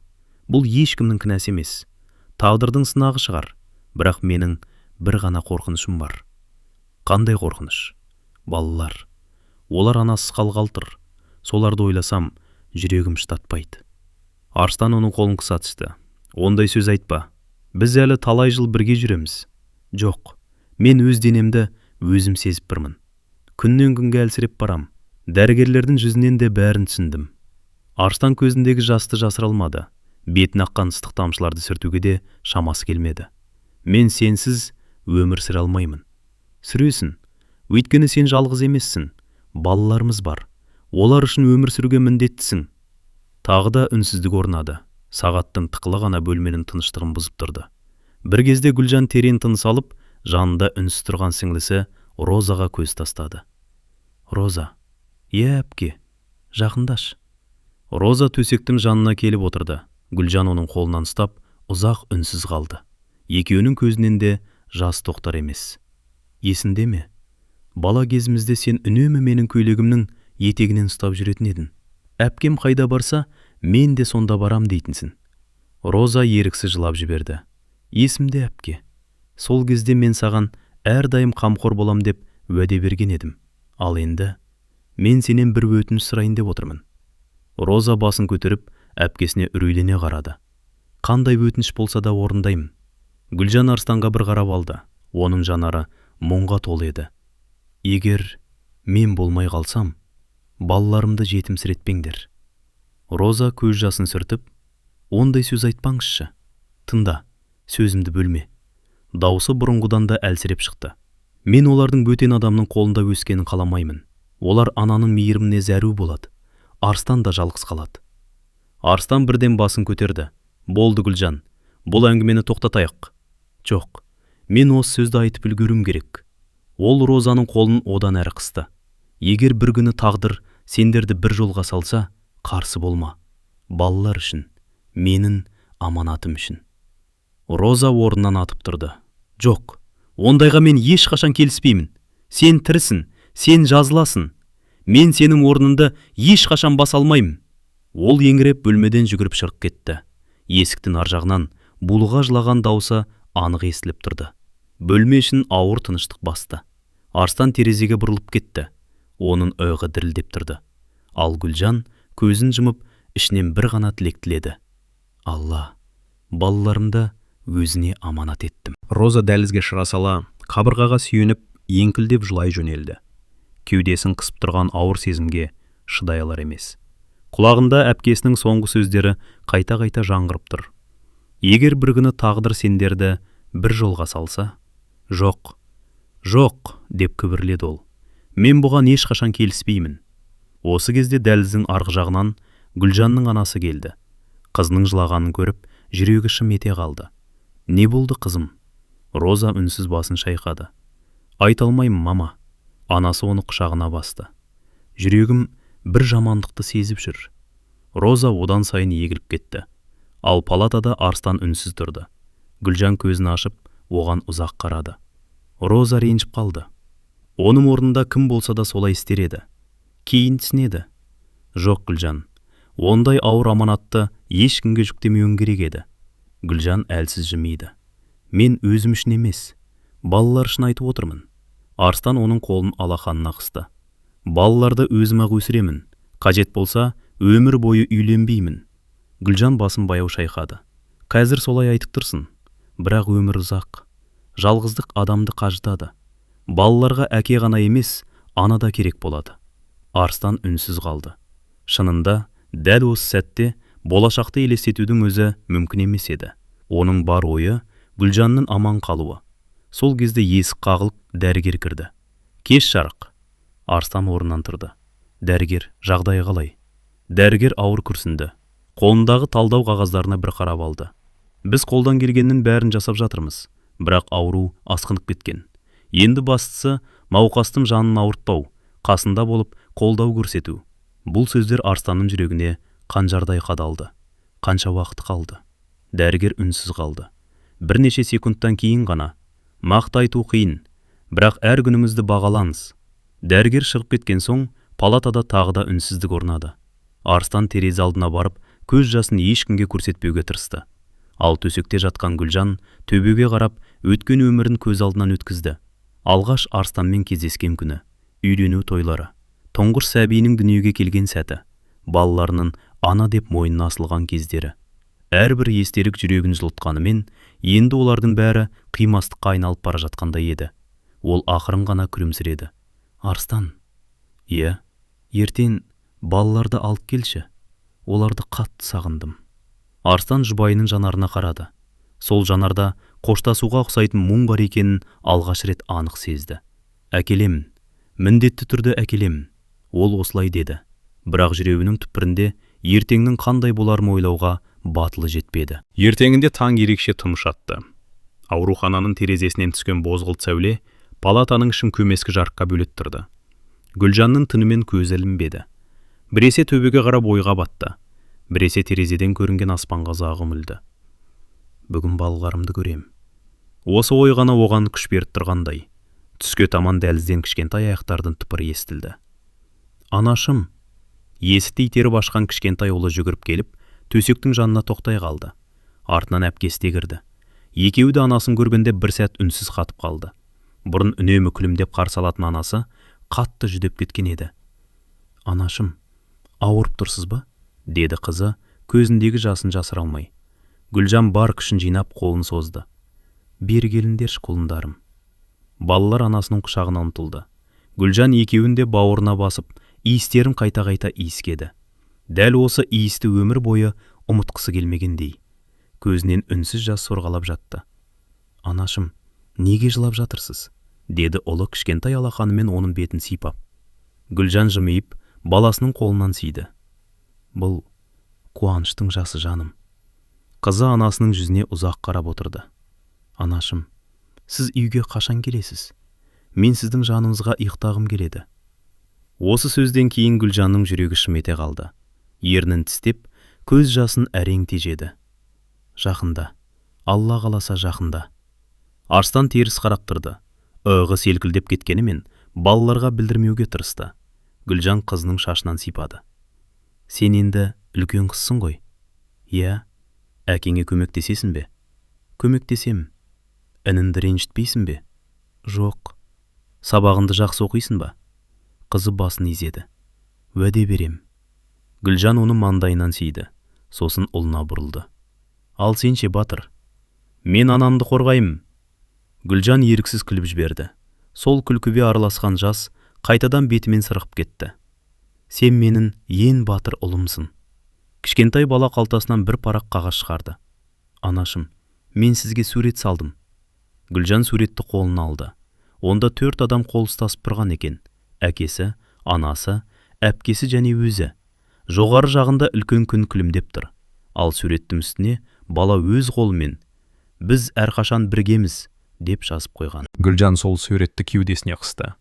Бұл ешкімнің кінәсі емес. Тағдырдың сынағы шығар. Бірақ менің бір ғана қорқынышым бар». «Қандай қорқыныш?» «Балалар. Олар анасыз қалғалы тұр. Соларды ойласам, жүрегім шыдатпайды». Арыстан оның қолын қыса түсті. «Ондай сөз айтпа. Біз әлі талай жыл бірге жүреміз». «Жоқ, мен өз денемді өзім сезіп бірмін. Күннен күнге әлсіреп барам. Дәрігерлердің жүзінен де бәрін түсіндім». Арыстан көзіндегі жасты жасыра алмады. Бетін аққан ыстық тамшыларды сүртуге де шамасы келмеді. «Мен сенсіз өмір сүре алмаймын». «Сүресің. Өйткені сен жалғыз емессің. Балаларымыз бар. Олар үшін өмір сүруге міндеттісің». Тағы да үнсіздік орнады. Сағаттың тықылы ғана бөлменің тыныштығын бұзып тұрды. Бір кезде Гүлжан терең тыныс алып, жанында үнсіз тұрған сіңлісі Розаға көз тастады. «Роза, әпке, жақындаш». Роза төсектің жанына келіп отырды. Гүлжан оның қолынан ұстап, ұзақ үнсіз қалды. Екеуінің көзінен де жас тоқтар емес. «Есіңде ме? Бала кезімізде сен үнемі менің көйлегімнің етегінен ұстап жүретін едің. Әпкем қайда барса, мен де сонда барам дейтінсің». Роза еріксіз жылап жіберді. «Есімде, әпке. Сол кезде мен саған әрдайым қамқор болам деп уәде берген едім. Ал енді мен сенен бір өтініш сұрайын деп отырмын». Роза басын көтеріп, әпкесіне үрейлене қарады. «Қандай өтініш болса да орындаймын». Гүлжан Арыстанға бір қарап алды. Оның жанары мұңға толы еді. «Егер мен болмай қалсам, балаларымды жетімсіретпеңдер». Роза көз жасын сүртіп, «Ондай сөз айтпаңызшы. Тыңда, сөзімді бөлме». Даусы бұрынғыдан да әлсіреп шықты. «Мен олардың бөтен адамның қолында өскенін қаламаймын. Олар ананың мейіріміне зәру болады. Арыстан да жалғыз қалады». Арыстан бірден басын көтерді. «Болды, Гүлжан, бұл әңгімені тоқтатайық». «Жоқ, мен осы сөзді айтып үлгерім керек». Ол Розаның қолын одан әрі қысты. «Егер бір күні тағдыр сендерді бір жолға салса, қарсы болма. Балалар үшін, менің аманатым үшін». Роза орнынан атып тұрды. «Жоқ, ондайға мен ешқашан келіспеймін. Сен тірісің, сен жазыласың. Мен сенің орныңды ешқашан баса алмаймын». Ол еңіреп бөлмеден жүгіріп шығып кетті. Есіктің ар жағынан булыға жылаған даусы анық естіліп тұрды. Бөлме ішін ауыр тыныштық басты. Арыстан терезеге бұрылып кетті. Оның ойғы дірілдеп тұрды. Ал Гүлжан көзін жұмып, ішінен бір ғана тілек тіледі. «Алла, балаларымды өзіне аманат еттім». Роза дәлізге шыға сала, қабырғаға сүйеніп, еңкілдеп жылай жөнелді. Кеудесін қысып тұрған ауыр сезімге шыдай алар емес. Құлағында әпкесінің соңғы сөздері қайта-қайта жаңғырып тұр. «Егер бір күні тағдыр сендерді бір жолға салса? Жоқ, жоқ, деп күбірледі ол. Мен бұған ешқашан келіспеймін. Осы кезде дәліздің арғы жағынан Гүлжанның анасы келді. Қызының жылағанын көріп, жүрегі шым ете қалды. Не болды, қызым? Роза үнсіз басын шайқады. Айта алмаймын, мама. Анасы оны құшағына басты. Жүрегім бір жамандықты сезіп жүр. Роза одан сайын егіліп кетті. Ал палатада Арыстан үнсіз тұрды. Гүлжан көзін ашып, оған ұзақ қарады. Роза ренжіп қалды. Оның орнында кім болса да солай істер еді. Кейін түсінеді. Жоқ, Гүлжан, ондай ауыр аманатты ешкімге жүктемеуің керек еді. Гүлжан әлсіз жымиды. Мен өзім үшін емес, балалар үшін айтып отырмын. Арыстан оның қолын алақанына қысты. Балаларды өзім-ақ өсіремін. Қажет болса, өмір бойы үйленбеймін. Гүлжан басын баяу шайқады. Қазір солай айтып тұрсың. Бірақ өмір ұзақ. Жалғыздық адамды қажытады. Балаларға әке ғана емес, ана да керек болады. Арыстан үнсіз қалды. Шынында, дәл осы сәтте болашақты елестетудің өзі мүмкін емес еді. Оның бар ойы Гүлжанның аман қалуы. Сол кезде есік қағылып, дәрігер кірді. Кеш жарық. Арыстан орнынан тұрды. Дәрігер, жағдайы қалай? Дәрігер ауыр күрсінді. Қолындағы талдау қағаздарына бір қарап алды. Біз қолдан келгеннің бәрін жасап жатырмыз, бірақ ауру асқынып кеткен. Енді бастысы науқастың жанын ауыртпау, қасында болып қолдау көрсету. Бұл сөздер Арыстанның жүрегіне қанжардай қадалды. Қанша уақыт қалды? Дәрігер үнсіз қалды. Бірнеше секундтан кейін ғана, мақты айту қиын, бірақ әр күнімізді бағалаңыз. Дәрігер шығып кеткен соң, палатада тағы да үнсіздік орнады. Арыстан терезе алдына барып, көз жасын ешкімге көрсетпеуге тырысты. Ал төсекте жатқан Гүлжан төбеге қарап, өткен өмірін көз алдынан өткізді. Алғаш Арыстанмен кездескен күні, үйлену тойлары, тұңғыш сәбиінің дүниеге келген сәті, балаларының ана деп мойнына асылған кездері. Әрбір естелік жүрегін жылытқанымен, енді олардың бәрі қимастыққа айналып бара жатқандай еді. Ол ақырын ғана күлімсіреді. Арыстан, иә, ертең балаларды алып келші. Оларды қатты сағындым. Арыстан жұбайының жанарына қарады. Сол жанарда қоштасуға ұқсайтын мұң бар екенін алғаш рет анық сезді. Әкелемін, міндетті түрде әкелемін. Ол осылай деді. Бірақ жүрегінің түпкірінде ертеңнің қандай боларын ойлауға батылы жетпеді. Ертеңінде таң ерекше тыныш атты. Аурухананың терезесінен түскен бозғылт сәуле палатаның ішін көмескі жарыққа бөлеп тұрды. Гүлжанның тынымен көзі ілінбеді. Біресе төбеге қарап ойға батты. Біресе терезеден көрінген аспанға ұзақ үмілді. Бүгін балаларымды көрем. Осы ой ғана оған күш беріп тұрғандай. Түске таман дәлізден кішкентай аяқтардың тыпыры естілді. Анашым! Есікті итеріп ашқан кішкентай ұлы жүгіріп келіп, төсектің жанына тоқтай қалды. Артынан әпкесі де кірді. Екеуі де анасын көргенде бір сәт үнсіз қатып қалды. Бұрын үнемі күлімдеп қарсы алатын анасы қатты жүдеп кеткен еді. Анашым, ауырып тұрсыз ба? Деді қызы, көзіндегі жасын жасыра алмай. Гүлжан бар күшін жинап қолын созды. Бері келіңдерші, құлындарым. Балалар анасының құшағына ұмтылды. Гүлжан екеуін де бауырына басып, иістерін қайта-қайта иіскеді. Дәл осы иісті өмір бойы ұмытқысы келмегендей. Көзінен үнсіз жас сорғалап жатты. Анашым, неге жылап жатырсыз? Деді ұлы кішкентай алақанымен оның бетін сипап. Гүлжан жымиып, баласының қолынан сүйді. Бұл қуаныштың жасы, жаным. Қызы анасының жүзіне ұзақ қарап отырды. Анашым, сіз үйге қашан келесіз? Мен сіздің жаныңызға ұйықтағым келеді. Осы сөзден кейін Гүлжанның жүрегі шым ете қалды. Ернін тістеп, көз жасын әрең тежеді. Жақында, Алла қаласа жақында. Арыстан теріс қарап тұрды. Ығы селкілдеп кеткенімен балаларға білдірмеуге тырысты. Гүлжан қызының шашынан сипады. Сен енді үлкен қызсың ғой? Иә, әкеңе көмектесесің бе? Көмектесем. Ініңді ренжітпейсің бе? Жоқ. Сабағыңды жақсы оқисың ба? Қызы басын изеді. Уәде берем. Гүлжан оны маңдайынан сүйді. Сосын ұлына бұрылды. Ал сенше, батыр? Мен анамды қорғаймын. Гүлжан еріксіз күліп жіберді. Сол күлкіге араласқан жас қайтадан бетімен сырғып кетті. Сен менің ең батыр ұлымсың. Кішкентай бала қалтасынан бір парақ қағаз шығарды. Анашым, мен сізге сурет салдым. Гүлжан суретті қолына алды. Онда 4 адам қол ұстасып тұрған екен. Әкесі, анасы, әпкесі және өзі. Жоғары жағында үлкен күн күлімдеп тұр. Ал суреттің үстіне бала өз қолымен «Біз әрқашан біргеміз» деп жазып қойған. Гүлжан сол суретті кеудесіне қысты.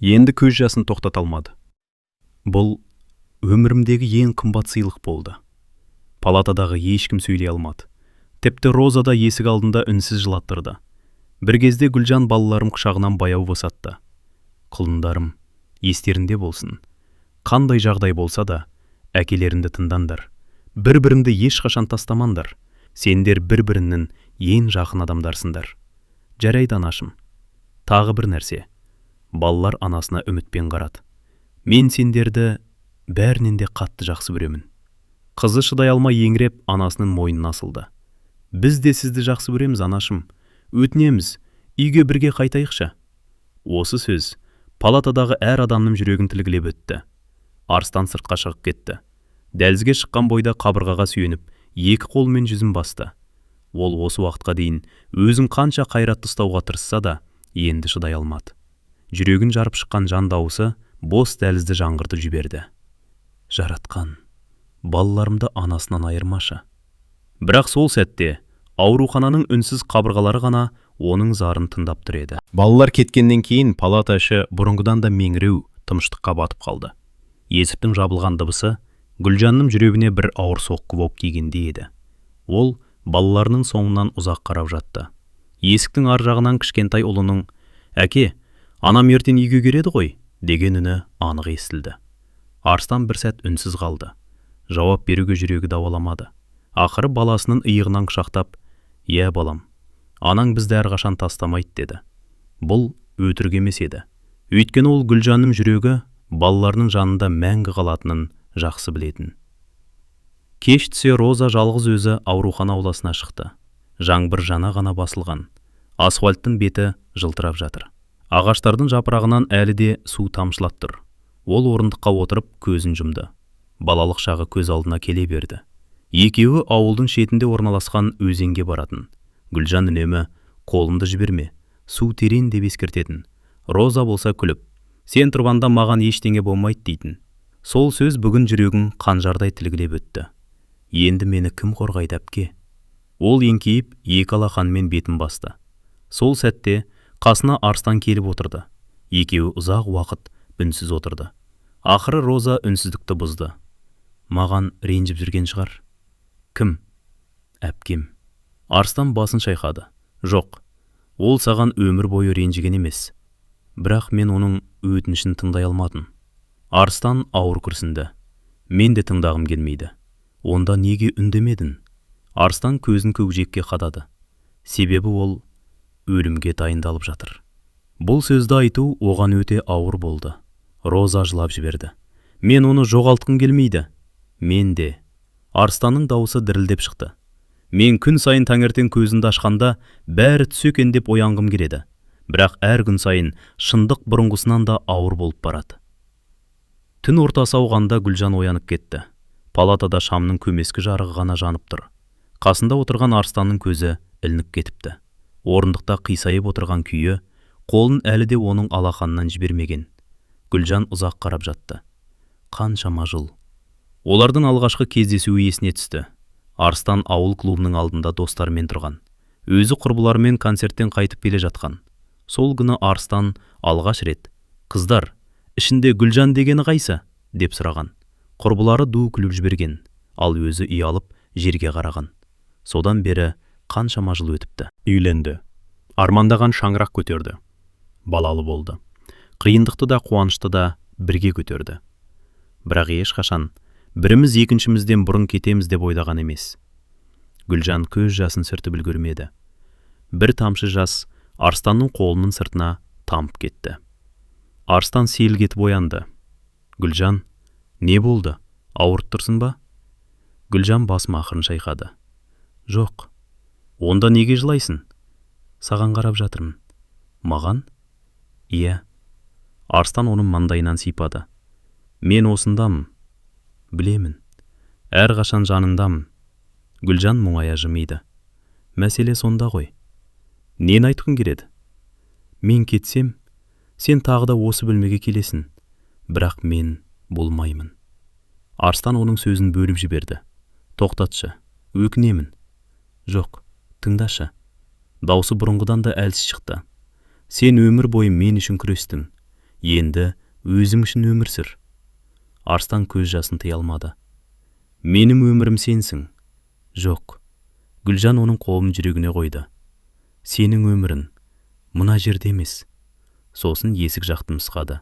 Енді көз жасын тоқтата алмады. Бұл өмірімдегі ең қымбат сыйлық болды. Палатадағы ешкім сөйлей алмады. Тіпті Роза да есік алдында үнсіз жылаттырды. Бір кезде Гүлжан балаларым құшағынан баяу босатты. Құлындарым, естерінде болсын. Қандай жағдай болса да, әкелеріңді тыңдандар. Бір-біріңді ешқашан тастамаңдар. Сендер бір-біріңнің ең жақын адамдарсыңдар. Жарайды анашым. Тағы бір нәрсе. Балалар анасына үмітпен қарады. Мен сендерді бәрінен де қатты жақсы көремін. Қызы шыдай алмай еңіреп анасының мойнына асылды. Біз де сізді жақсы көреміз анашым. Өтінеміз, үйге бірге қайтайықшы. Осы сөз палатадағы әр адамның жүрегін тілгілеп өтті. Арыстан сыртқа шығып кетті. Дәлізге шыққан бойда қабырғаға сүйеніп, екі қолмен жүзін басты. Ол осы уақытқа дейін өзін қанша қайратты ұстауға тырысса да, енді шыдай алмады. Жүрегін жарып шыққан жан дауысы бос дәлізді жаңғыртып жіберді. Жаратқан, балаларымды анасынан айырмашы. Бірақ сол сәтте аурухананың үнсіз қабырғалары ғана оның зарын тыңдап тұр еді. Балалар кеткеннен кейін палата іші бұрынғыдан да меңіреу, тыныштыққа батып қалды. Есіктің жабылған дыбысы Гүлжанның жүрегіне бір ауыр соққы болып тигендей еді. Ол балаларының соңынан ұзақ қарап жатты. Есіктің ар жағынан кішкентай ұлының «Әке, анам ертең үйге келеді ғой» деген үні анық естілді. Арыстан бір сәт үнсіз қалды. Жауап беруге жүрегі дауаламады. Ақыры баласының иығынан құшақтап, «Иә балам, анаң бізді әрқашан тастамайды» деді. Бұл өтірік емес еді. Өйткені ол Гүлжанның жүрегі балаларының жанында мәңгі қалатынын жақсы білетін. Кеш түсе Роза жалғыз өзі аурухана ауласына шықты. Жаңбыр жана ғана басылған. Асфальттың беті жылтырап жатыр. Ағаштардың жапырағынан әлі де су тамшылап тұр. Ол орындыққа отырып көзін жұмды. Балалық шағы көз алдына келе берді. Екеуі ауылдың шетінде орналасқан өзенге баратын. Гүлжан үнемі «Қолымды жіберме, су терең» деп ескертетін. Роза болса күліп, «Сен тұрғанда маған ештеңе болмайды» дейтін. Сол сөз бүгін жүрегін қанжардай тілгілеп өтті. Енді мені кім қорғайды әпке? Ол еңкейіп екі алақанымен бетін басты. Сол сәтте қасына Арыстан келіп отырды. Екеуі ұзақ уақыт үнсіз отырды. Ақыры Роза үнсіздікті бұзды. Маған ренжіп жүрген шығар. Кім? Әпкем. Арыстан басын шайқады. Жоқ, ол саған өмір бойы ренжіген емес. Бірақ мен оның өтінішін тыңдай алмадым. Арыстан ауыр күрсінді. Мен де тыңдағым келмейді. Онда неге үндемедің? Арыстан көзін көкжиекке қадады. Себебі ол өлімге дайындалып жатыр. Бұл сөзді айту оған өте ауыр болды. Роза жылап жіберді. Мен оны жоғалтқым келмейді. Мен де. Арыстанның дауысы дірілдеп шықты. Мен күн сайын таңертең көзімді ашқанда бәрі түс екен деп оянғым келеді. Бірақ әр күн сайын шындық бұрынғысынан да ауыр болып барады. Түн ортасы ауғанда Гүлжан оянып кетті. Палатада шамның көмескі жарығы ғана жанып тұр. Қасында отырған Арыстанның көзі ілініп кетіпті. Орындықта қисайып отырған күйі, қолын әлі де оның алақанынан жібермеген. Гүлжан ұзақ қарап жатты. Қаншама жыл. Олардың алғашқы кездесуі есіне түсті. Арыстан ауыл клубының алдында достарымен тұрған. Өзі құрбыларымен концерттен қайтып келе жатқан. Сол күні Арыстан алғаш рет «Қыздар, ішінде Гүлжан дегені қайсы?» деп сұраған. Құрбылары ду күліп жіберген, ал өзі ұялып жерге қараған. Содан бері қаншама жыл өтіпті. Үйленді. Армандаған шаңырақ көтерді. Балалы болды. Қиындықты да қуанышты да бірге көтерді. Бірақ ешқашан біріміз екіншімізден бұрын кетеміз деп ойлаған емес. Гүлжан көз жасын сүртіп үлгермеді. Бір тамшы жас Арыстанның қолының сыртына тамып кетті. Арыстан сейіл кетіп оянды. Гүлжан, не болды? Ауырып тұрсың ба? Гүлжан басым ақырын шайқады. Жоқ. Онда неге жылайсың? Саған қарап жатырмын. Маған? Иә. Арыстан оның маңдайынан сипады. Мен осындамын. Білемін. Әрқашан жаныңдамын. Гүлжан мұңая жымиды. Мәселе сонда ғой. Нені айтқың келеді? Мен кетсем, сен тағы да осы бөлмеге келесің, бірақ мен болмаймын. Арыстан оның сөзін бөліп жіберді. Тоқтатшы, өкінемін. Жоқ, тыңдашы. Даусы бұрынғыдан да әлсіз шықты. Сен өмір бойы мен үшін күрестің. Енді өзің үшін өмір сүр. Арыстан көз жасын тыя алмады. Менің өмірім сенсің. Жоқ. Гүлжан оның қолын жүрегіне қойды. Сенің өмірің мына жерде емес. Сосын есік жақты нұсқады.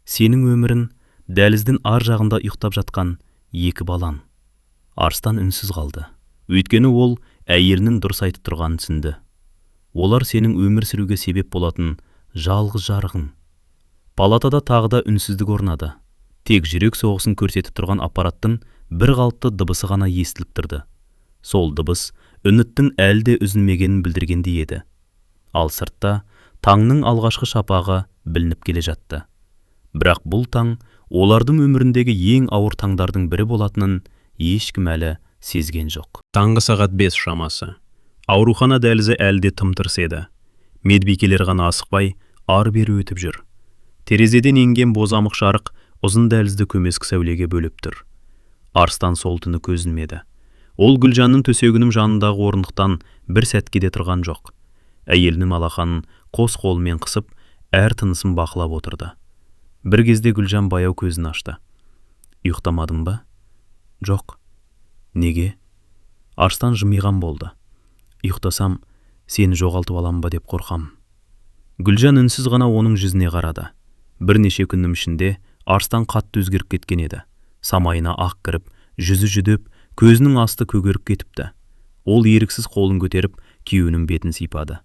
Сенің өмірің дәліздің ар жағында ұйықтап жатқан екі балаң. Арыстан үнсіз қалды. Өйткені ол әйелінің дұрыс айтып тұрғанын түсінді. Олар сенің өмір сүруге себеп болатын жалғыз жарығың. Палатада тағы да үнсіздік орнады. Тек жүрек соғысын көрсетіп тұрған аппараттың бір қалыпты дыбысы ғана естіліп тұрды. Сол дыбыс үміттің әлі де үзілмегенін білдіргендей еді. Ал сыртта таңның алғашқы шапағы білініп келе жатты. Бірақ бұл таң олардың өміріндегі ең ауыр таңдардың бірі болатынын ешкім әлі сезген жоқ. Таңғы сағат 5 шамасы. Аурухана дәлізі әлде тым-тырс еді. Медбикелер ғана асықпай ар-бері өтіп жүр. Терезеден енген бозамық жарық ұзын дәлізді көмескі сәулеге бөліп тұр. Арыстан сол түні көз ілмеді. Ол Гүлжанның төсегінің жанындағы орындықтан бір сәтке де тұрған жоқ. Әйелінің алақанын қос қолымен қысып, әр тынысын бақылап отырды. Бір кезде Гүлжан баяу көзін ашты. Ұйықтамадың ба? Жоқ. Неге? Арыстан жымиған болды. Ұйықтасам, сені жоғалтып алам ба деп қорқам. Гүлжан үнсіз ғана оның жүзіне қарады. Бірнеше күннің ішінде Арыстан қатты өзгеріп кеткен еді. Самайына ақ кіріп, жүзі жүдеп, көзінің асты көгеріп кетіпті. Ол еріксіз қолын көтеріп, күйеуінің бетін сипады.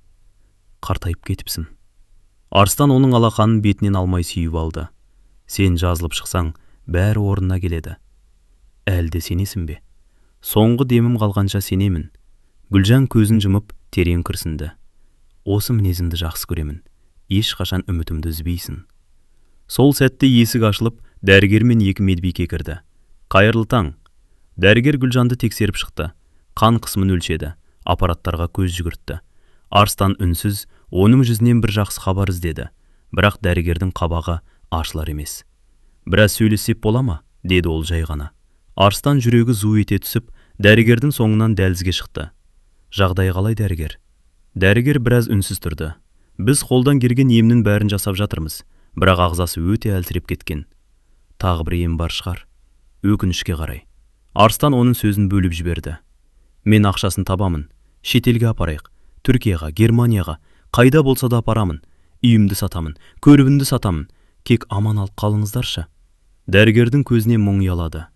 Қартайып кетіпсің. Арыстан оның алақанын бетінен алмай сүйіп алды. Сен жазылып шықсаң, бәрі орнына келеді. Әлде сенесің бе? Соңғы демім қалғанша сенемін. Гүлжан көзін жұмып, терең күрсінді. Осы мінезіңді жақсы көремін. Ешқашан үмітімді үзбейсің. Сол сәтте есік ашылып, дәрігер мен екі медбике кірді. Қайырлы таң. Дәрігер Гүлжанды тексеріп шықты. Қан қысымын өлшеді. Аппараттарға көз жүгіртті. Арыстан үнсіз, оның жүзінен бір жақсы хабар іздеді. Бірақ дәрігердің қабағы ашылар емес. Біраз сөйлесеп бола ма? Деді ол жай ғана. Арыстан жүрегі зу ете түсіп, дәрігердің соңынан дәлізге шықты. Жағдай қалай, дәрігер? Дәрігер біраз үнсіз тұрды. Біз қолдан келген емнің бәрін жасап жатырмыз, бірақ ағзасы өте әлсіреп кеткен. Тағы бір ем бар шығар. Өкінішке қарай. Арыстан оның сөзін бөліп жіберді. Мен ақшасын табамын. Шетелге апарайық. Түркияға, Германияға, қайда болса да апарамын. Үйімді сатамын, көрігімді сатамын. Кек аман алып қалыңыздаршы. Дәрігердің көзіне мұң ұялады.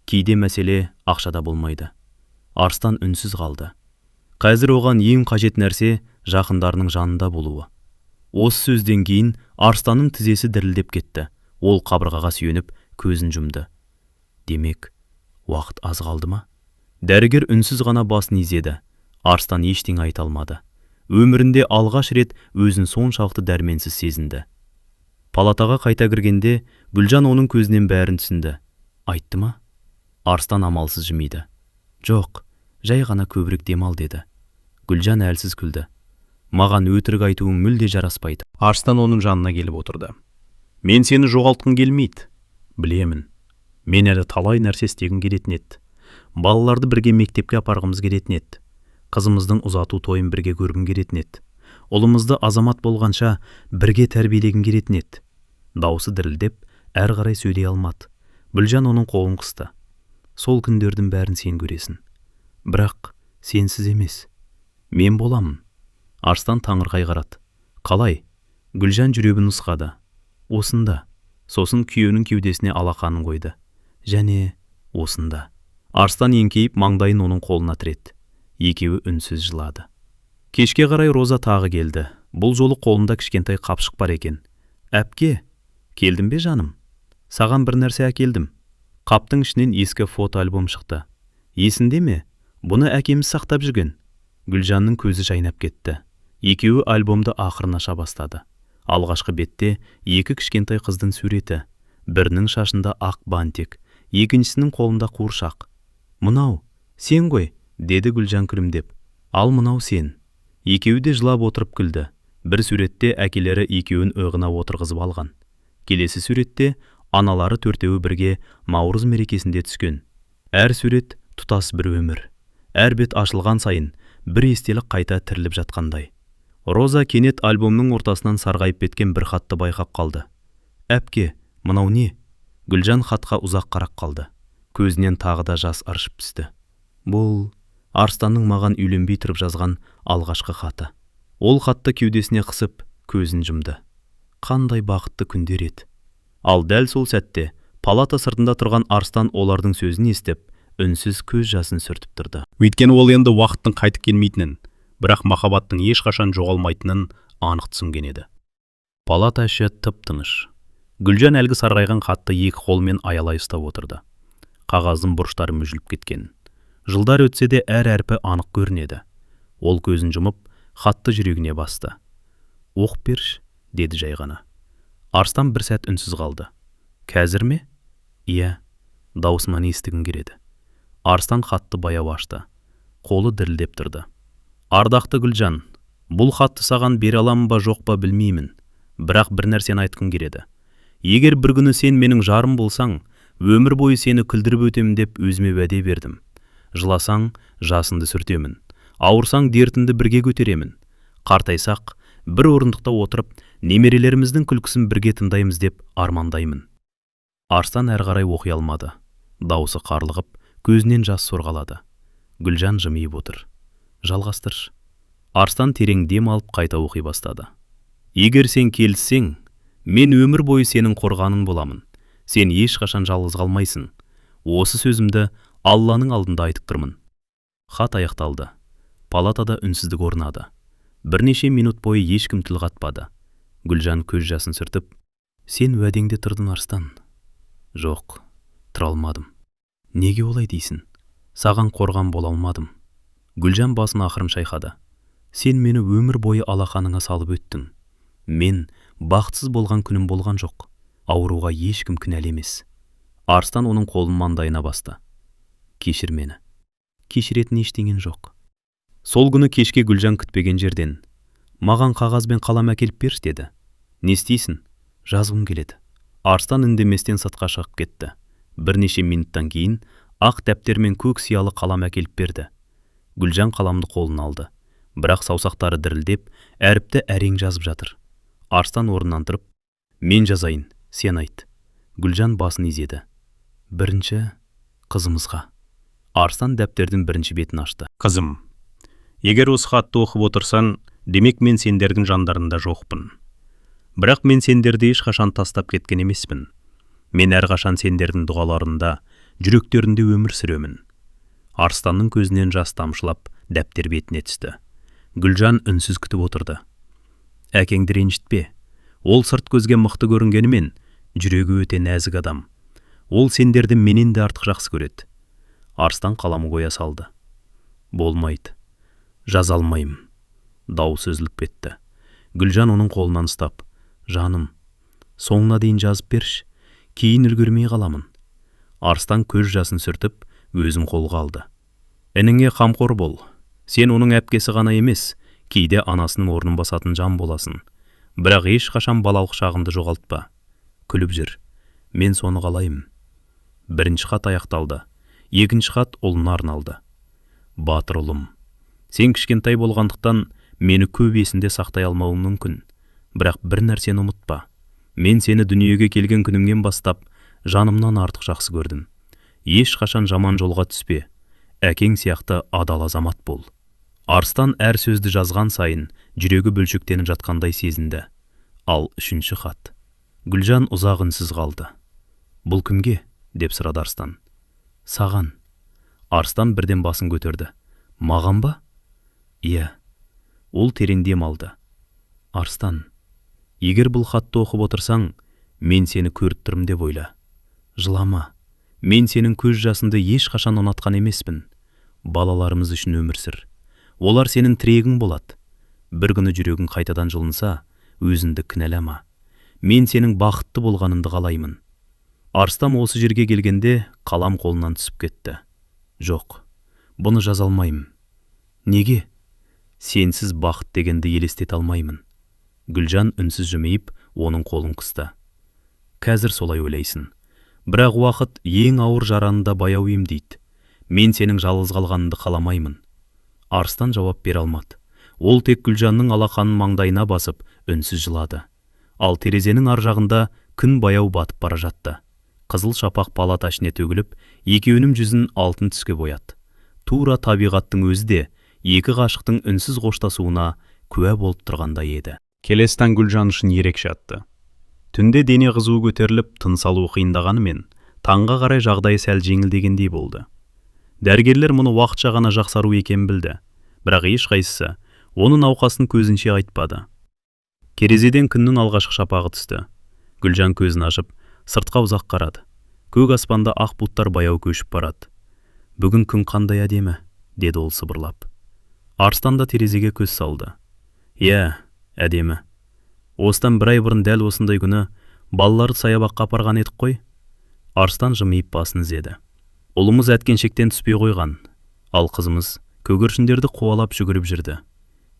Кейде мәселе ақшада болмайды. Арыстан үнсіз қалды. Қазір оған ең қажет нәрсе жақындарының жанында болуы. Осы сөзден кейін Арыстанның тізесі дірілдеп кетті. Ол қабырғаға сүйеніп көзін жұмды. Демек, уақыт аз қалды ма? Дәрігер үнсіз ғана басын изеді. Арыстан ештеңе айта алмады. Өмірінде алғаш рет өзін соншалықты дәрменсіз сезінді. Палатаға қайта кіргенде Гүлжан оның көзінен бәрін түсінді. Айтты ма? Арыстан амалсыз жымиды. Жоқ, жай ғана көбірек демал деді. Гүлжан әлсіз күлді. Маған өтірік айтуың мүлде жараспайды. Арыстан оның жанына келіп отырды. Мен сені жоғалтқым келмейді. Білемін. Мен әлі талай нәрсе істегім келетін еді. Балаларды бірге мектепке апарғымыз келетін еді. Қызымыздың ұзату тойын бірге көргім келетін еді. Ұлымызды азамат болғанша бірге тәрбиелегім келетін еді. Даусы дірілдеп, әр қарай сөйлей алмады. Гүлжан оның қолын қысты. Сол күндердің бәрін сен көресің. Бірақ сенсіз емес. Мен боламын. Арыстан таңырқай қарады. Қалай? Гүлжан жүрегін нұсқады. Осында. Сосын күйеуінің кеудесіне алақанын қойды. Және осында. Арыстан еңкейіп маңдайын оның қолына тіреді. Екеуі үнсіз жылады. Кешке қарай Роза тағы келді. Бұл жолы қолында кішкентай қапшық бар екен. Әпке, келдің бе жаным? Саған бір нәрсе әкелдім. Қаптың ішінен ескі фотоальбом шықты. Есінде ме? Бұны әкеміз сақтап жүрген. Гүлжанның көзі жайнап кетті. Екеуі альбомды ақырын аша бастады. Алғашқы бетте екі кішкентай қыздың суреті. Бірінің шашында ақ бантик, екіншісінің қолында қуыршақ. Мынау, сен ғой, деді Гүлжан күлімдеп. Ал мынау сен. Екеуі де жылап отырып күлді. Бір суретте әкелері екеуін өғына отырғызып алған. Келесі суретте аналары төртеуі бірге Наурыз мерекесінде түскен. Әр сурет тұтас бір өмір. Әр бет ашылған сайын бір естелік қайта тіріліп жатқандай. Роза кенет альбомның ортасынан сарғайып кеткен бір хатты байқап қалды. «Әпке, мынау не?» Гүлжан хатқа ұзақ қарап қалды. Көзінен тағы да жас ыршып түсті. Бұл Арыстанның маған үйленбей тұрып жазған алғашқы хаты. Ол хатты кеудесіне қысып, көзін жұмды. Қандай бақытты күндер еді. Ал дәл сол сәтте палата сыртында тұрған Арыстан олардың сөзін естіп, үнсіз көз жасын сүртіп тұрды. Өйткені ол енді уақыттың қайтып келмейтінін, бірақ махаббаттың ешқашан жоғалмайтынын анық түсінген еді. Палата іші тып-тыныш. Гүлжан әлгі сарғайған хатты екі қолмен аялай ұстап отырды. Қағаздың бұрыштары мүжіліп кеткен. Жылдар өтсе де әр әрпі анық көрінеді. Ол көзін жұмып, хатты жүрегіне басты. «Оқып берші», деді жай ғана. Арыстан бір сәт үнсіз қалды. «Қазір ме?» «Иә, даусымнан естігім келеді». Арыстан хатты баяу ашты. Қолы дірілдеп тұрды. «Ардақты Гүлжан, бұл хатты саған бере аламын ба жоқ па білмеймін. Бірақ бір нәрсені айтқым келеді. Егер бір күні сен менің жарым болсаң, өмір бойы сені күлдіріп өтемін деп өзіме уәде бердім. Жыласаң, жасынды сүртемін. Ауырсаң, дертінді бірге көтеремін. Қартайсақ, бір орындықта отырып, немерелеріміздің күлкісін бірге тыңдаймыз деп армандаймын». Арыстан әрі қарай оқи алмады. Даусы қарлығып, көзінен жас сорғалады. Гүлжан жымиып отыр. «Жалғастыршы». Арыстан терең дем алып қайта оқи бастады. «Егер сен келіссең, мен өмір бойы сенің қорғаның боламын. Сен ешқашан жалғыз қалмайсың. Осы сөзімді Алланың алдында айтып тұрмын». Хат аяқталды. Палатада үнсіздік орнады. Бірнеше минут бойы ешкім тіл қатпады. Гүлжан көз жасын сүртіп, «Сен уәдеңде тұрдың, Арыстан». «Жоқ, тұра алмадым». «Неге олай дейсің? Саған қорған бола алмадым». Гүлжан басын ақырын шайқады. «Сен мені өмір бойы алақаныңа салып өттің. Мен бақытсыз болған күнім болған жоқ. Ауруға ешкім кінәлі емес». Арыстан оның қолын маңдайына басты. «Кешір мені. Кешіретін ештеңен жоқ». Сол күні кешке Гүлжан күтпеген жерден, «Маған қағаз бен қалам әкеліп берші» деді. «Не істейсің?» «Жазғым келеді». Арыстан үндеместен сыртқа шығып кетті. Бірнеше минуттан кейін ақ дәптер мен көк сиялы қалам әкеліп берді. Гүлжан қаламды қолына алды. Бірақ саусақтары дірілдеп, әріпті әрең жазып жатыр. Арыстан орнынан тұрып, «Мен жазайын, сен айт». Гүлжан басын изеді. «Бірінші, қызымызға». Арыстан дәптердің бірінші бетін ашты. «Қызым, егер осы хатты оқып отырсаң, демек мен сендердің жандарында жоқпын. Бірақ мен сендерді ешқашан тастап кеткен емеспін. Мен әрқашан сендердің дұғаларында, жүректерінде өмір сүремін». Арыстанның көзінен жас тамшылап, дәптер бетіне түсті. Гүлжан үнсіз күтіп отырды. «Әкеңді ренжітпе. Ол сырт көзге мықты көрінгенімен, жүрегі өте нәзік адам. Ол сендерді менен де артық жақсы көреді». Арыстан қаламы қоя салды. «Болмайды. Жаза алмаймын». Дауысы үзіліп кетті. Гүлжан оның қолынан ұстап, «Жаным, соңына дейін жазып берші, кейін үлгермей қаламын». Арыстан көз жасын сүртіп, өзін қолға алды. «Ініңе қамқор бол. Сен оның әпкесі ғана емес, кейде анасының орнын басатын жан боласың. Бірақ ешқашан балалық шағыңды жоғалтпа. Күліп жүр. Мен соны қалаймын». Бірінші хат аяқталды. Екінші хат ұлына арналды. «Батыр ұлым, сен кішкентай болғандықтан мені көп есінде сақтай алмауың мүмкін. Бірақ бір нәрсені ұмытпа. Мен сені дүниеге келген күнімнен бастап жанымнан артық жақсы көрдім. Ешқашан жаман жолға түспе. Әкең сияқты адал азамат бол». Арыстан әр сөзді жазған сайын жүрегі бөлшектеніп жатқандай сезінді. Ал үшінші хат. Гүлжан ұзақ үнсіз қалды. «Бұл кімге?» деп сұрады Арыстан. «Саған». Арыстан бірден басын көтерді. «Маған ба?» «Иә». Ол терең дем алды. «Арыстан, егер бұл хатты оқып отырсаң, мен сені көріп тұрмын деп ойла. Жылама. Мен сенің көз жасынды ешқашан ұнатқан емеспін. Балаларымыз үшін өмір сүр. Олар сенің тірегің болады. Бір күні жүрегің қайтадан жылынса, өзіңді кінәлама. Мен сенің бақытты болғаныңды қалаймын». Арыстан осы жерге келгенде қалам қолынан түсіп кетті. «Жоқ, бұны жаза алмаймын». «Неге?» Сенсіз бақыт дегенді елестете алмаймын. Гүлжан үнсіз жымиып, оның қолын қысты. Қазір солай ойлайсың. Бірақ уақыт ең ауыр жараны да баяу емдейді. Мен сенің жалғыз қалғаныңды қаламаймын. Арыстан жауап бере алмады. Ол тек Гүлжанның алақанын маңдайына басып, үнсіз жылады. Ал терезенің ар жағында күн баяу батып бара жатты. Қызыл шапақ палата ішіне төгіліп, екеуінің жүзін алтын түске бояды. Тура табиғаттың өзі де екі ғашықтың үнсіз қоштасуына куә болып тұрғандай еді. Келесі таң Гүлжан үшін ерекше атты. Түнде дене қызуы көтеріліп, тыныс алу қиындағанымен, таңға қарай жағдайы сәл жеңілдегендей болды. Дәрігерлер мұны уақытша ғана жақсару екенін білді, бірақ ешқайсысы оны науқастың көзінше айтпады. Терезеден күннің алғашқы шапағы түсті. Гүлжан көзін ашып, сыртқа ұзақ қарады. Көк аспанда ақ бұлттар баяу көшіп барады. Бүгін күн қандай әдемі, деді ол сыбырлап. Арыстан да терезеге көз салды. Иә, әдемі. Осыдан бір ай бұрын дәл осындай күні балаларды саябаққа апарған едік қой. Арыстан жымиып басын изеді. Ұлымыз әткеншектен түспей қойған, ал қызымыз көгершіндерді қуалап жүгіріп жүрді.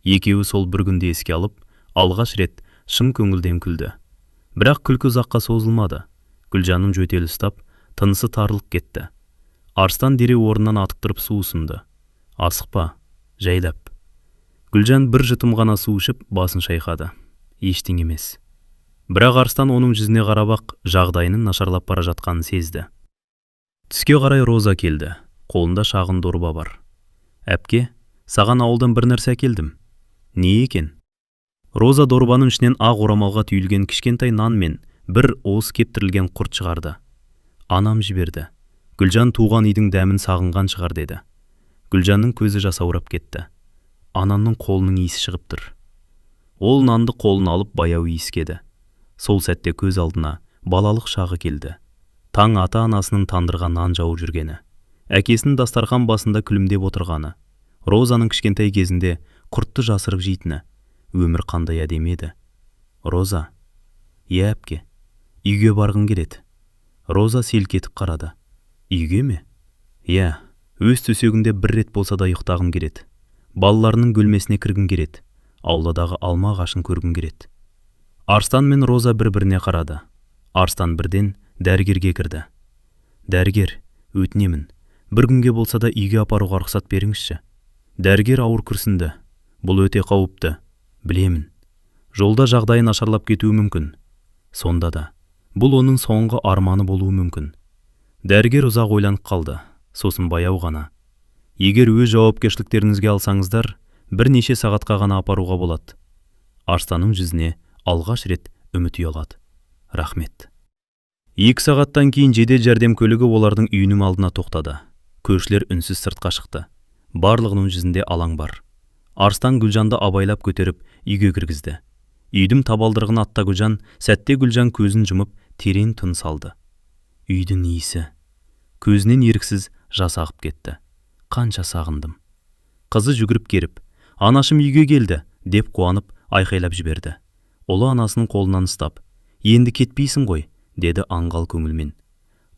Екеуі сол бір күнде еске алып, алғаш рет шын көңілден күлді. Бірақ күлкі ұзаққа созылмады. Гүлжанның жөтелі ұстап, тынысы тарылып кетті. Арыстан дереу орнынан атып тұрып су ұсынды. Асықпа, жайлап. Гүлжан бір жұтым ғана су ішіп, басын шайқады. Ештеңе емес. Бірақ Арыстан оның жүзіне қарап-ақ жағдайының нашарлап бара жатқанын сезді. Түске қарай Роза келді. Қолында шағын дорба бар. Әпке, саған ауылдан бір нәрсе әкелдім. Не екен? Роза дорбаның ішінен ақ орамалға түйілген кішкентай нан мен бір уыс кептірілген құрт шығарды. Анам жіберді. Гүлжан туған үйдің дәмін сағынған шығар деді. Гүлжанның көзі жасаурап кетті. Анамның қолының иісі шығып тұр. Ол нанды қолын алып баяу иіскеді. Сол сәтте көз алдына балалық шағы келді. Таң ата-анасының тандырға нан жауып жүргені, әкесінің дастархан басында күлімдеп отырғаны, Розаның кішкентай кезінде құртты жасырып жейтіні. Өмір қандай әдемі еді. Роза. Иә әпке, үйге барғың келеді. Роза селк етіп қарады. Үйге ме? Иә, өз төсегінде бір рет болса да ұйықтағым келеді. Балаларының бөлмесіне кіргім келеді. Ауладағы алма ағашын көргім келеді. Арыстан мен Роза бір-біріне қарады. Арыстан бірден дәрігерге кірді. Дәрігер, өтінемін, бір күнге болса да үйге апаруға рұқсат беріңізші. Дәрігер ауыр күрсінді. Бұл өте қауіпті. Білемін. Жолда жағдайы нашарлап кетуі мүмкін. Сонда да, бұл оның соңғы арманы болуы мүмкін. Дәрігер ұзақ ойланып қалды. Сосын баяу ғана. Егер өз жауапкершіліктеріңізге алсаңыздар, бірнеше сағатқа ғана апаруға болады. Арыстанның жүзіне алғаш рет үміт ұялады. Рахмет. 2 сағаттан кейін жедел жәрдем көлігі олардың үйінің алдына тоқтады. Көршілер үнсіз сыртқа шықты. Барлығының жүзінде алаң бар. Арыстан Гүлжанды абайлап көтеріп, үйге кіргізді. Үйдің табалдырығын атта сәтте Гүлжан көзін жұмып, терең тыныс алды. Үйдің иісі. Көзінен еріксіз жас ағып кетті. Қанша сағындым. Қызы жүгіріп келіп, анашым үйге келді, деп қуанып, айқайлап жіберді. Ұлы анасының қолынан ұстап, енді кетпейсің ғой, деді аңғал көңілмен.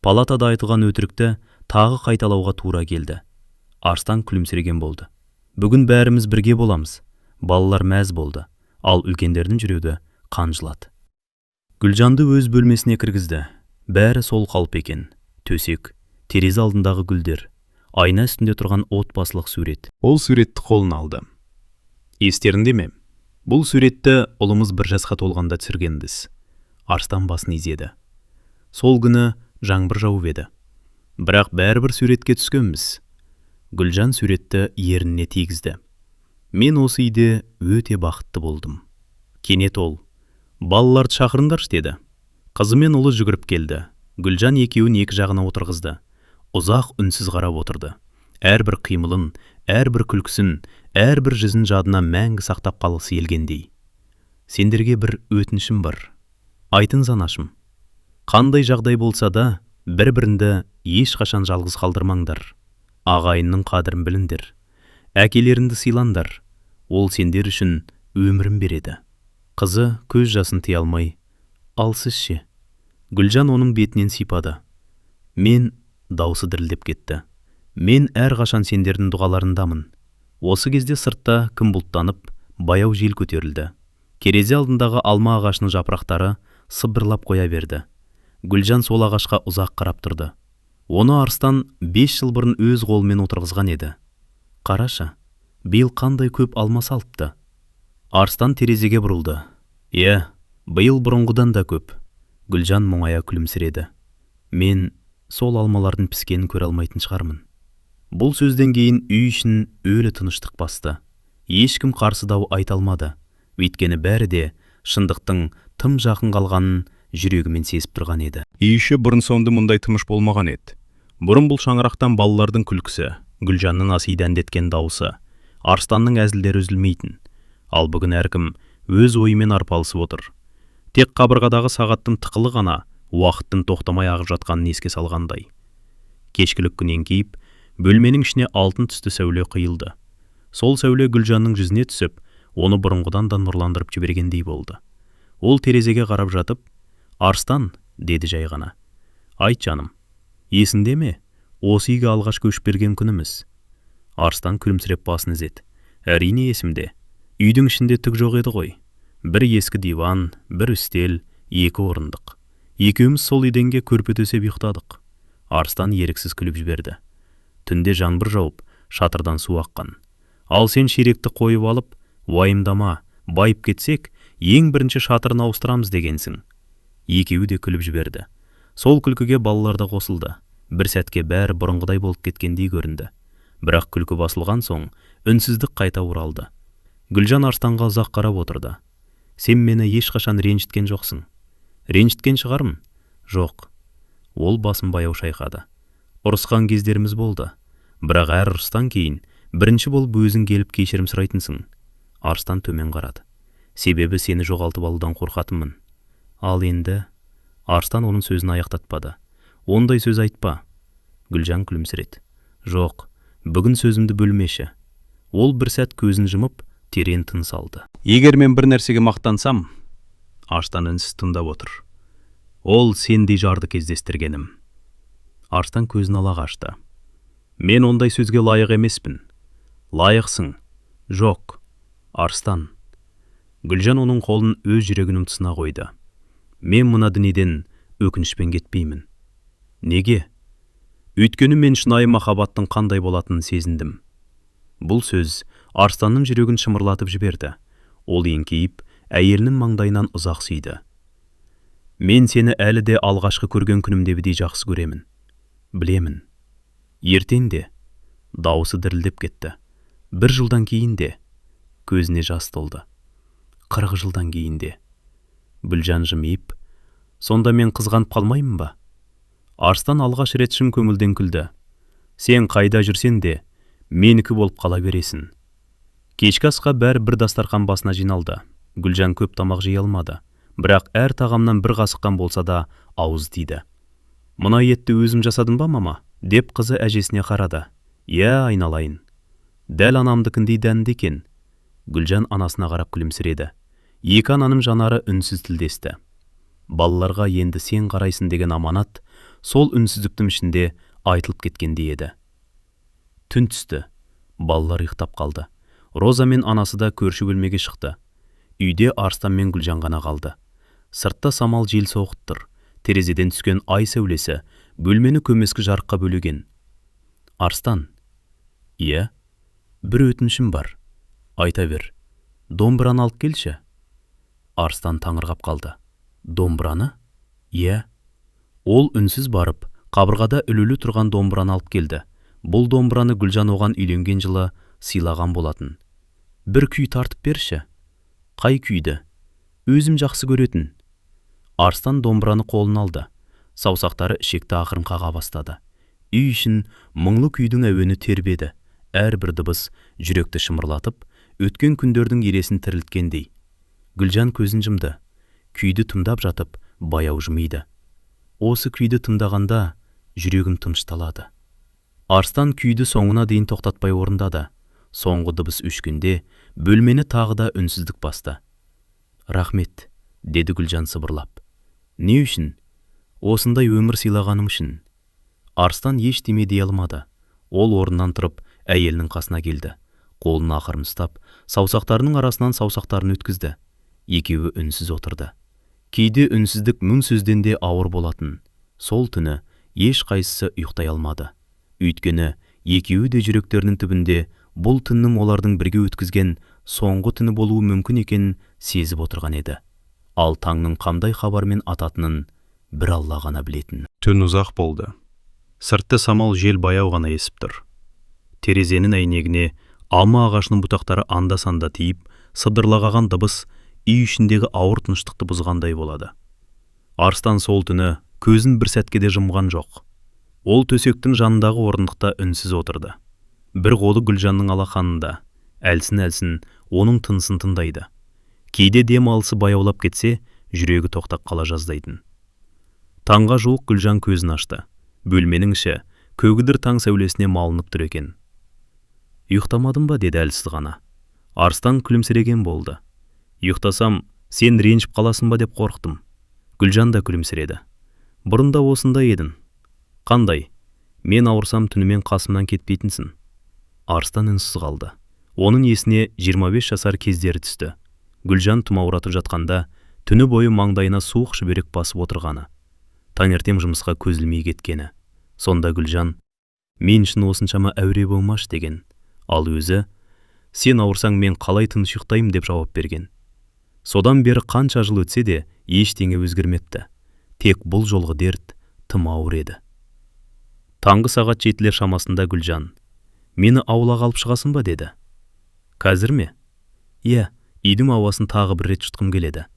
Палатада айтылған өтірікті тағы қайталауға тура келді. Арыстан күлімсіреген болды. Бүгін бәріміз бірге боламыз. Балалар мәз болды, ал үлкендердің жүрегі қан жылады. Гүлжанды өз бөлмесіне кіргізді. Бәрі сол қалып екен. Төсек, терезе алдындағы гүлдер, айна үстінде тұрған отбасылық сурет. Ол суретті қолына алды. Естерінде ме? Бұл суретті ұлымыз бір жасқа толғанда түсіргенбіз. Арыстан басын изеді. Сол күні жаңбыр жауып еді. Бірақ бәрібір суретке түскенбіз. Гүлжан суретті ерініне тигізді. Мен осы үйде өте бақытты болдым. Кенет ол, балаларды шақырыңдаршы деді. Қызы мен ұлы жүгіріп келді. Гүлжан екеуін екі жағына отырғызды. Ұзақ үнсіз қарап отырды. Әрбір қимылын, әрбір күлкісін, әрбір жүзін жадына мәңгі сақтап қалғысы келгендей. Сендерге бір өтінішім бар. Айтыңыз анашым. Қандай жағдай болса да, бір-бірінді ешқашан жалғыз қалдырмаңдар. Ағайынның қадірін біліңдер. Әкелеріңді сыйлаңдар. Ол сендер үшін өмірін береді. Қызы көз жасын тыя алмай, ал сіз ше? Гүлжан оның бетінен сипады. Мен, даусы дірілдеп кетті. Мен әрқашан сендердің дұғаларындамын. Осы кезде сыртта күн бұлттанып, баяу жел көтерілді. Терезе алдындағы алма ағашының жапырақтары сыбырлап қоя берді. Гүлжан сол ағашқа ұзақ қарап тұрды. Оны Арыстан 5 жыл бұрын өз қолымен отырғызған еді. Қарашы, биыл қандай көп алма салыпты. Арыстан терезеге бұрылды. Биыл бұрынғыдан да көп. Гүлжан мұңая күлімсіреді. Мен сол алмалардың піскенін көре алмайтын шығармын. Бұл сөзден кейін үй ішін өлі тыныштық басты. Ешкім қарсы дау айта алмады. Өйткені бәрі де шындықтың тым жақын қалғанын жүрегімен сезіп тұрған еді. Үй іші бұрын соңды мұндай тыныш болмаған еді. Бұрын бұл шаңырақтан балалардың күлкісі, Гүлжанның асиды әндеткен дауысы, Арыстанның әзілдері үзілмейтін. Ал бүгін әркім өз ойымен арпалысып отыр. Тек қабырғадағы сағаттың тықылы ғана уақыттың тоқтамай ағып жатқанын еске салғандай. Кешкілік күн еңкейіп, бөлменің ішіне алтын түсті сәуле құйылды. Сол сәуле Гүлжанның жүзіне түсіп, оны бұрынғыдан да нұрландырып жібергендей болды. Ол терезеге қарап жатып, «Арыстан», деді жай ғана. «Айт жаным, есіңде ме? Осы үйге алғаш көшіп берген күніміз?» Арыстан күлімсіреп басын изеді. «Әрине есімде. Үйдің ішінде түк жоқ еді ғой. Бір ескі диван, бір үстел, 2 орындық. Екеуміз сол еденге көрпе төсеп ұйықтадық». Арыстан еріксіз күліп жіберді. Түнде жаңбыр жауып, шатырдан су аққан. Ал сен ширекті қойып алып, уайымдама, байып кетсек, ең бірінші шатырын ауыстырамыз дегенсің. Екеуі де күліп жіберді. Сол күлкіге балалар да қосылды. Бір сәтке бәрі бұрынғыдай болып кеткендей көрінді. Бірақ күлкі басылған соң, үнсіздік қайта оралды. Гүлжан Арыстанға ұзақ қарап отырды. «Сен мені ешқашан ренжіткен жоқсың». «Ренжіткен шығармын?» «Жоқ». Ол басын баяу шайқады. «Ұрысқан кездеріміз болды. Бірақ әр ұрыстан кейін бірінші болып өзің келіп кешірім сұрайтынсың». Арыстан төмен қарады. «Себебі сені жоғалтып алудан қорқатынмын». «Ал енді?» Арыстан оның сөзін аяқтатпады. «Ондай сөз айтпа». Гүлжан күлімсіреді. «Жоқ, бүгін сөзімді бөлмеші». Ол бір сәт көзін жұмып, терең тыныс алды. «Егер мен бір нәрсеге мақтансам», Арыстан үнсіз тыңдап отыр, «ол сендей жарды кездестіргенім». Арыстан көзін ала қашты. «Мен ондай сөзге лайық емеспін». «Лайықсың». «Жоқ». «Арыстан». Гүлжан оның қолын өз жүрегінің тұсына қойды. «Мен мына дүниеден өкінішпен кетпеймін». «Неге?» «Өйткені мен шынайы махаббаттың қандай болатынын сезіндім». Бұл сөз Арыстанның жүрегін шымырлатып жіберді. Ол еңкейіп, әйелінің маңдайынан ұзақ сүйді. «Мен сені әлі де алғашқы көрген күнімдегідей жақсы көремін». «Білемін». «Ертең де?» Дауысы дірілдеп кетті. «1 жылдан кейін де?» Көзіне жас толды. «40 жылдан кейін де?» Гүлжан жымиып, «Сонда мен қызғанып қалмаймын ба?» Арыстан алғаш рет шын көңілден күлді. «Сен қайда жүрсен де, менікі болып қала бересің». Кешкі асқа бәрі бір дастархан басына жиналды. Гүлжан көп тамақ жей алмады, бірақ әр тағамнан бір қасыққан болса да ауыз тиді. «Мына етті өзім жасадым ба, мама?» деп қызы әжесіне қарады. «Иә, айналайын. Дәл анамдыкіндей дәмді екен». Гүлжан анасына қарап күлімсіреді. Екі ананың жанары үнсіз тілдесті. Балаларға енді сен қарайсың деген аманат сол үнсіздіктің ішінде айтылып кеткендей еді. Түн түсті. Балалар ұйықтап қалды. Роза мен анасы да көрші бөлмеге шықты. Үйде Арыстан мен Гүлжан ғана қалды. Сыртта самал жел соғып тұр. Терезеден түскен ай сәулесі бөлмені көмескі жарыққа бөлеген. «Арыстан». «Иә, бір өтінішім бар». «Айта бер». «Домбыраны алып келші». Арыстан таңырқап қалды. «Домбыраны?» «Иә». Ол үнсіз барып, қабырғада үлілі тұрған домбыраны алып келді. Бұл домбыраны Гүлжан оған үйленген жылы сыйлаған болатын. «Bir күй тартып берші». «Қай күйді?» «Өзім жақсы көретін». Арыстан домбыраны қолын алды. Саусақтары ішекті ақырын қаға бастады. Үй ішін мұңлы күйдің әуені тербеді. Әрбір дыбыс жүректі шымырлатып, өткен күндердің елесін тірілткендей. Гүлжан көзін жұмды. Күйді тыңдап жатып, баяу жымиды. Осы күйді тыңдағанда жүрегім тынышталады. Арыстан күйді соңына дейін тоқтатпай орындады. Соңғы дыбыс өшкенде бөлмені тағы да үнсіздік басты. «Рахмет», деді Гүлжан сыбырлап. «Не үшін?» «Осындай өмір сыйлағаным үшін». Арыстан ештеме дей алмады. Ол орнынан тұрып әйелінің қасына келді. Қолын ақырын ұстап, саусақтарының арасынан саусақтарын өткізді. Екеуі үнсіз отырды. Кейде үнсіздік мың сөзден де ауыр болатын. Сол түні еш қайсысы ұйықтай алмады. Өйткені екеуі де жүректерінің түбінде бұл түннің олардың бірге өткізген соңғы түні болуы мүмкін екенін сезіп отырған еді. Ал таңның қандай хабармен ататынын бір Алла ғана білетін. Түн ұзақ болды. Сыртты самал жел баяу ғана есіп тұр. Терезенің әйнегіне алма ағашының бұтақтары анда-санда тиіп, сыдырлағаған дыбыс үй ішіндегі ауыр тыныштықты бұзғандай болады. Арыстан сол түні көзін бір сәтке де жұмған жоқ. Ол төсектің жанындағы орындықта үнсіз отырды. Бір қолы Гүлжанның алақанында, әлсін-әлсін оның тынысын тыңдайды. Кейде дем алысы баяулап кетсе, жүрегі тоқтап қала жаздайтын. Таңға жуық Гүлжан көзін ашты. Бөлменің іші көгілдір таң сәулесіне малынып тұр екен. «Ұйықтамадың ба?» деді әлсіз ғана. Арыстан күлімсіреген болды. «Ұйықтасам, сен ренжіп қаласың ба деп қорықтым». Гүлжан да күлімсіреді. «Бұрында осындай едің». «Қандай? Мен ауырсам түнімен қасымнан кетпейтінсің». Арыстан үнсіз қалды. Оның есіне 25 жасар кездері түсті. Гүлжан тұмауратып жатқанда, түні бойы маңдайына суық шүберек басып отырғаны. Таңертең жұмысқа көзілмей кеткені. Сонда Гүлжан, «Мен үшін осыншама әуре болмаш» деген. Ал өзі, «Сен ауырсаң мен қалай тыныш ұйықтаймын» деп жауап берген. Содан бері қанша жыл өтсе де ештеңе өзгермепті. Тек бұл жолғы дерт тым ауыр еді. Таңғы сағат 7-лер шамасында Гүлжан, «Мені аулаға алып шығасың ба?» деді. «Қазір ме?» «Иә, үйдің ауасын тағы бір рет жұтқым келеді».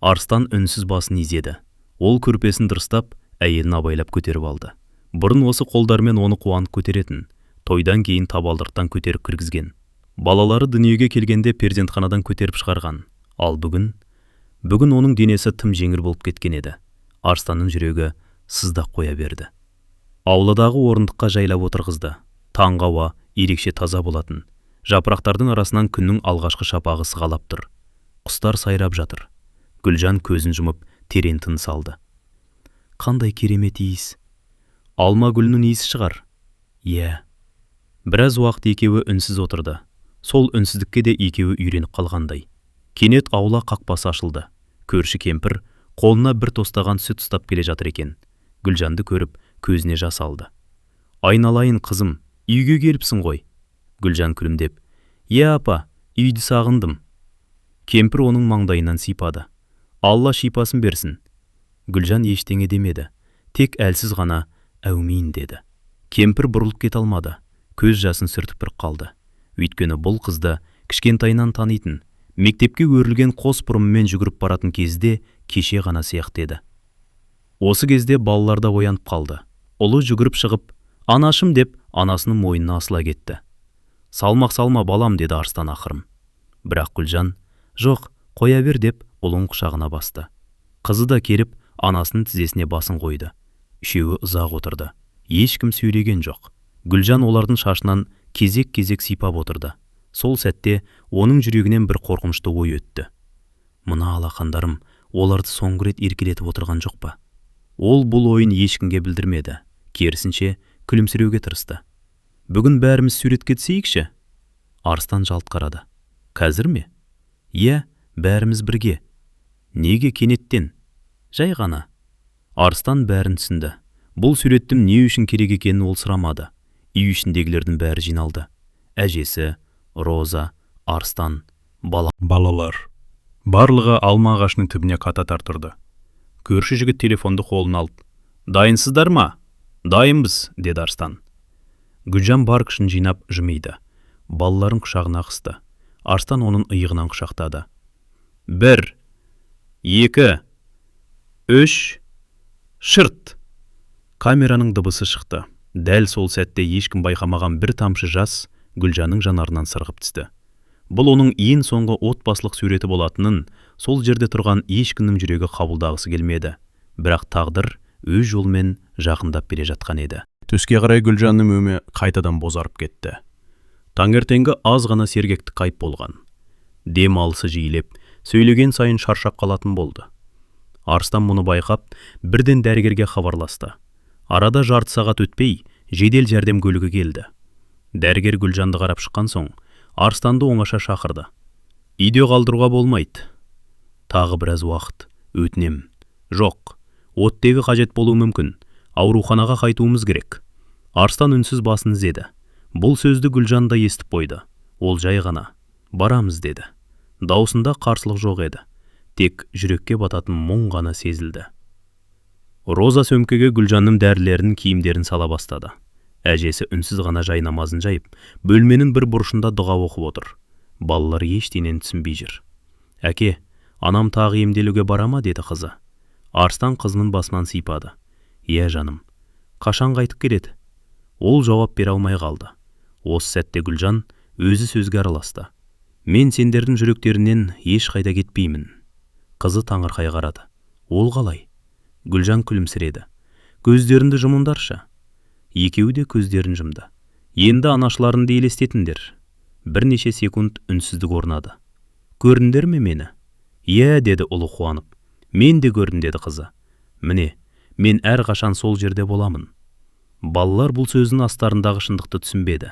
Арыстан үнсіз басын изеді. Ол көрпесін дұрыстап, әйелін абайлап көтеріп алды. Бұрын осы қолдармен оны қуанып көтеретін, тойдан кейін табалдырықтан көтеріп кіргізген. Балалары дүниеге келгенде перзентханадан көтеріп шығарған. Ал бүгін оның денесі тым жеңіл болып кеткен еді. Арыстанның жүрегі сыздап қоя берді. Ауладағы орындыққа жайлап отырғызды. Таңғы ауа ерекше таза болатын. Жапырақтардың арасынан күннің алғашқы шапағы сығалап тұр. Құстар сайрап жатыр. Гүлжан көзін жұмып терең тыныс алды. «Қандай керемет иіс! Алма гүлінің иісі шығар?» «Иә». Біраз уақыт екеуі үнсіз отырды. Сол үнсіздікке де екеуі үйреніп қалғандай. Кенет аула қақпасы ашылды. Көрші кемпір қолына бір тостаған сүт ұстап келе жатыр екен. Гүлжанды көріп, көзіне жас алды. «Айналайын қызым, үйге келіпсің ғой». Гүлжан күлімдеп, «Иә апа, үйді сағындым». Кемпір оның маңдайынан сипады. «Алла шипасын берсін». Гүлжан ештеңе демеді. Тек әлсіз ғана «Әумин» деді. Кемпір бұрылып кете алмады. Көз жасын сүртіп бір қалды. Өйткені бұл қызды кішкентайынан танитын, мектепке өрілген қос бұрыммен жүгіріп баратын кезде кеше ғана сияқты еді. Осы кезде балалар да оянып қалды. Ұлы жүгіріп шығып, «Анашым» деп анасының мойнына асыла кетті. «Салмақ-салма балам» деді Арыстан ақырын. Бірақ Гүлжан, «Жоқ, қоя бер» деп ұлын құшағына басты. Қызы да келіп, анасының тізесіне басын қойды. Үшеуі ұзақ отырды. Ешкім сөйлеген жоқ. Гүлжан олардың шашынан кезек-кезек сипап отырды. Сол сәтте оның жүрегінен бір қорқынышты ой өтті. «Мына алақандарым оларды соңғы рет еркелетіп отырған жоқ па?» Ол бұл ойын ешкімге білдірмеді. Керісінше күлімсіреуге тырысты. «Бүгін бәріміз суретке түсейікші?» Арыстан жалт қарады. «Қазір ме?» «Иә, бәріміз бірге». «Неге кенеттен?» «Жай ғана». Арыстан бәрін түсінді. Бұл суреттің не үшін керек екенін ол сұрамады. Үй ішіндегілердің бәрі жиналды. Әжесі, Роза, Арыстан, балалар. Барлығы алма ағашының түбіне қатар тұрды. Көрші жігіт телефонды қолына алып, «Дайынсыздар ма?» «Дайынбыз», деді Арыстан. Гүлжан бар күшін жинап жымиды. Балаларын құшағына қысты. Арыстан оның иығынан құшақтады. 1, 2, 3, шырт! Камераның дыбысы шықты. Дәл сол сәтте ешкім байқамаған бір тамшы жас Гүлжанның жанарынан сырғып түсті. Бұл оның ең соңғы отбасылық суреті болатынын, сол жерде тұрған ешкімнің жүрегі қабылдағысы келмеді. Бірақ тағдыр өз жолмен жақындап келе жатқан еді. Түске қарай Гүлжанның өңі қайтадан бозарып кетті. Таңертеңгі аз ғана сергектік қайып болған. Дем алысы жиілеп, сөйлеген сайын шаршап қалатын болды. Арыстан мұны байқап, бірден дәрігерге хабарласты. Арада жарты сағат өтпей, жедел жәрдем көлігі келді. Дәрігер Гүлжанды қарап шыққан соң, Арстанды оңаша шақырды. Үйде қалдыруға болмайды. Тағы біраз уақыт. Өтінем. Жоқ. Оттегі қажет болуы мүмкін. Ауруханаға қайтуымыз керек. Арстан үнсіз басын изеді. Бұл сөзді Гүлжан да естіп қойды. Ол жай ғана. Барамыз деді. Даусында қарсылық жоқ еді. Тек жүрекке бататын мұң ғана сезілді. Роза сөмкеге Гүлжанның дәрілерін, киімдерін сала бастады. Әжесі үнсіз ғана жай намазын жайып, бөлменің бір бұрышында дұға оқып отыр. Балалар ештеңені түсінбей жүр. Әке, анам тағы емделуге барама, деді қызы. Арстан қызының басынан сипады. Иә жаным, қашан қайтып келеді? Ол жауап бере алмай қалды. Осы сәтте Гүлжан өзі сөзге араласты. Мен сендердің жүректерінен еш қайда кетпеймін. Қызы таңырқай қарады. Ол қалай? Гүлжан күлімсіреді. Көздеріңді жұмыңдаршы. Екеуі де көздерін жұмды. Енді анашыларыңды елестетіңдер. Бірнеше секунд үнсіздік орнады. Көрдіңдер ме мені? Иә, деді ұлы қуанып. Мен де көрдім, деді қызы. Міне, мен әр қашан сол жерде боламын. Балалар бұл сөздің астарындағы шындықты түсінбеді.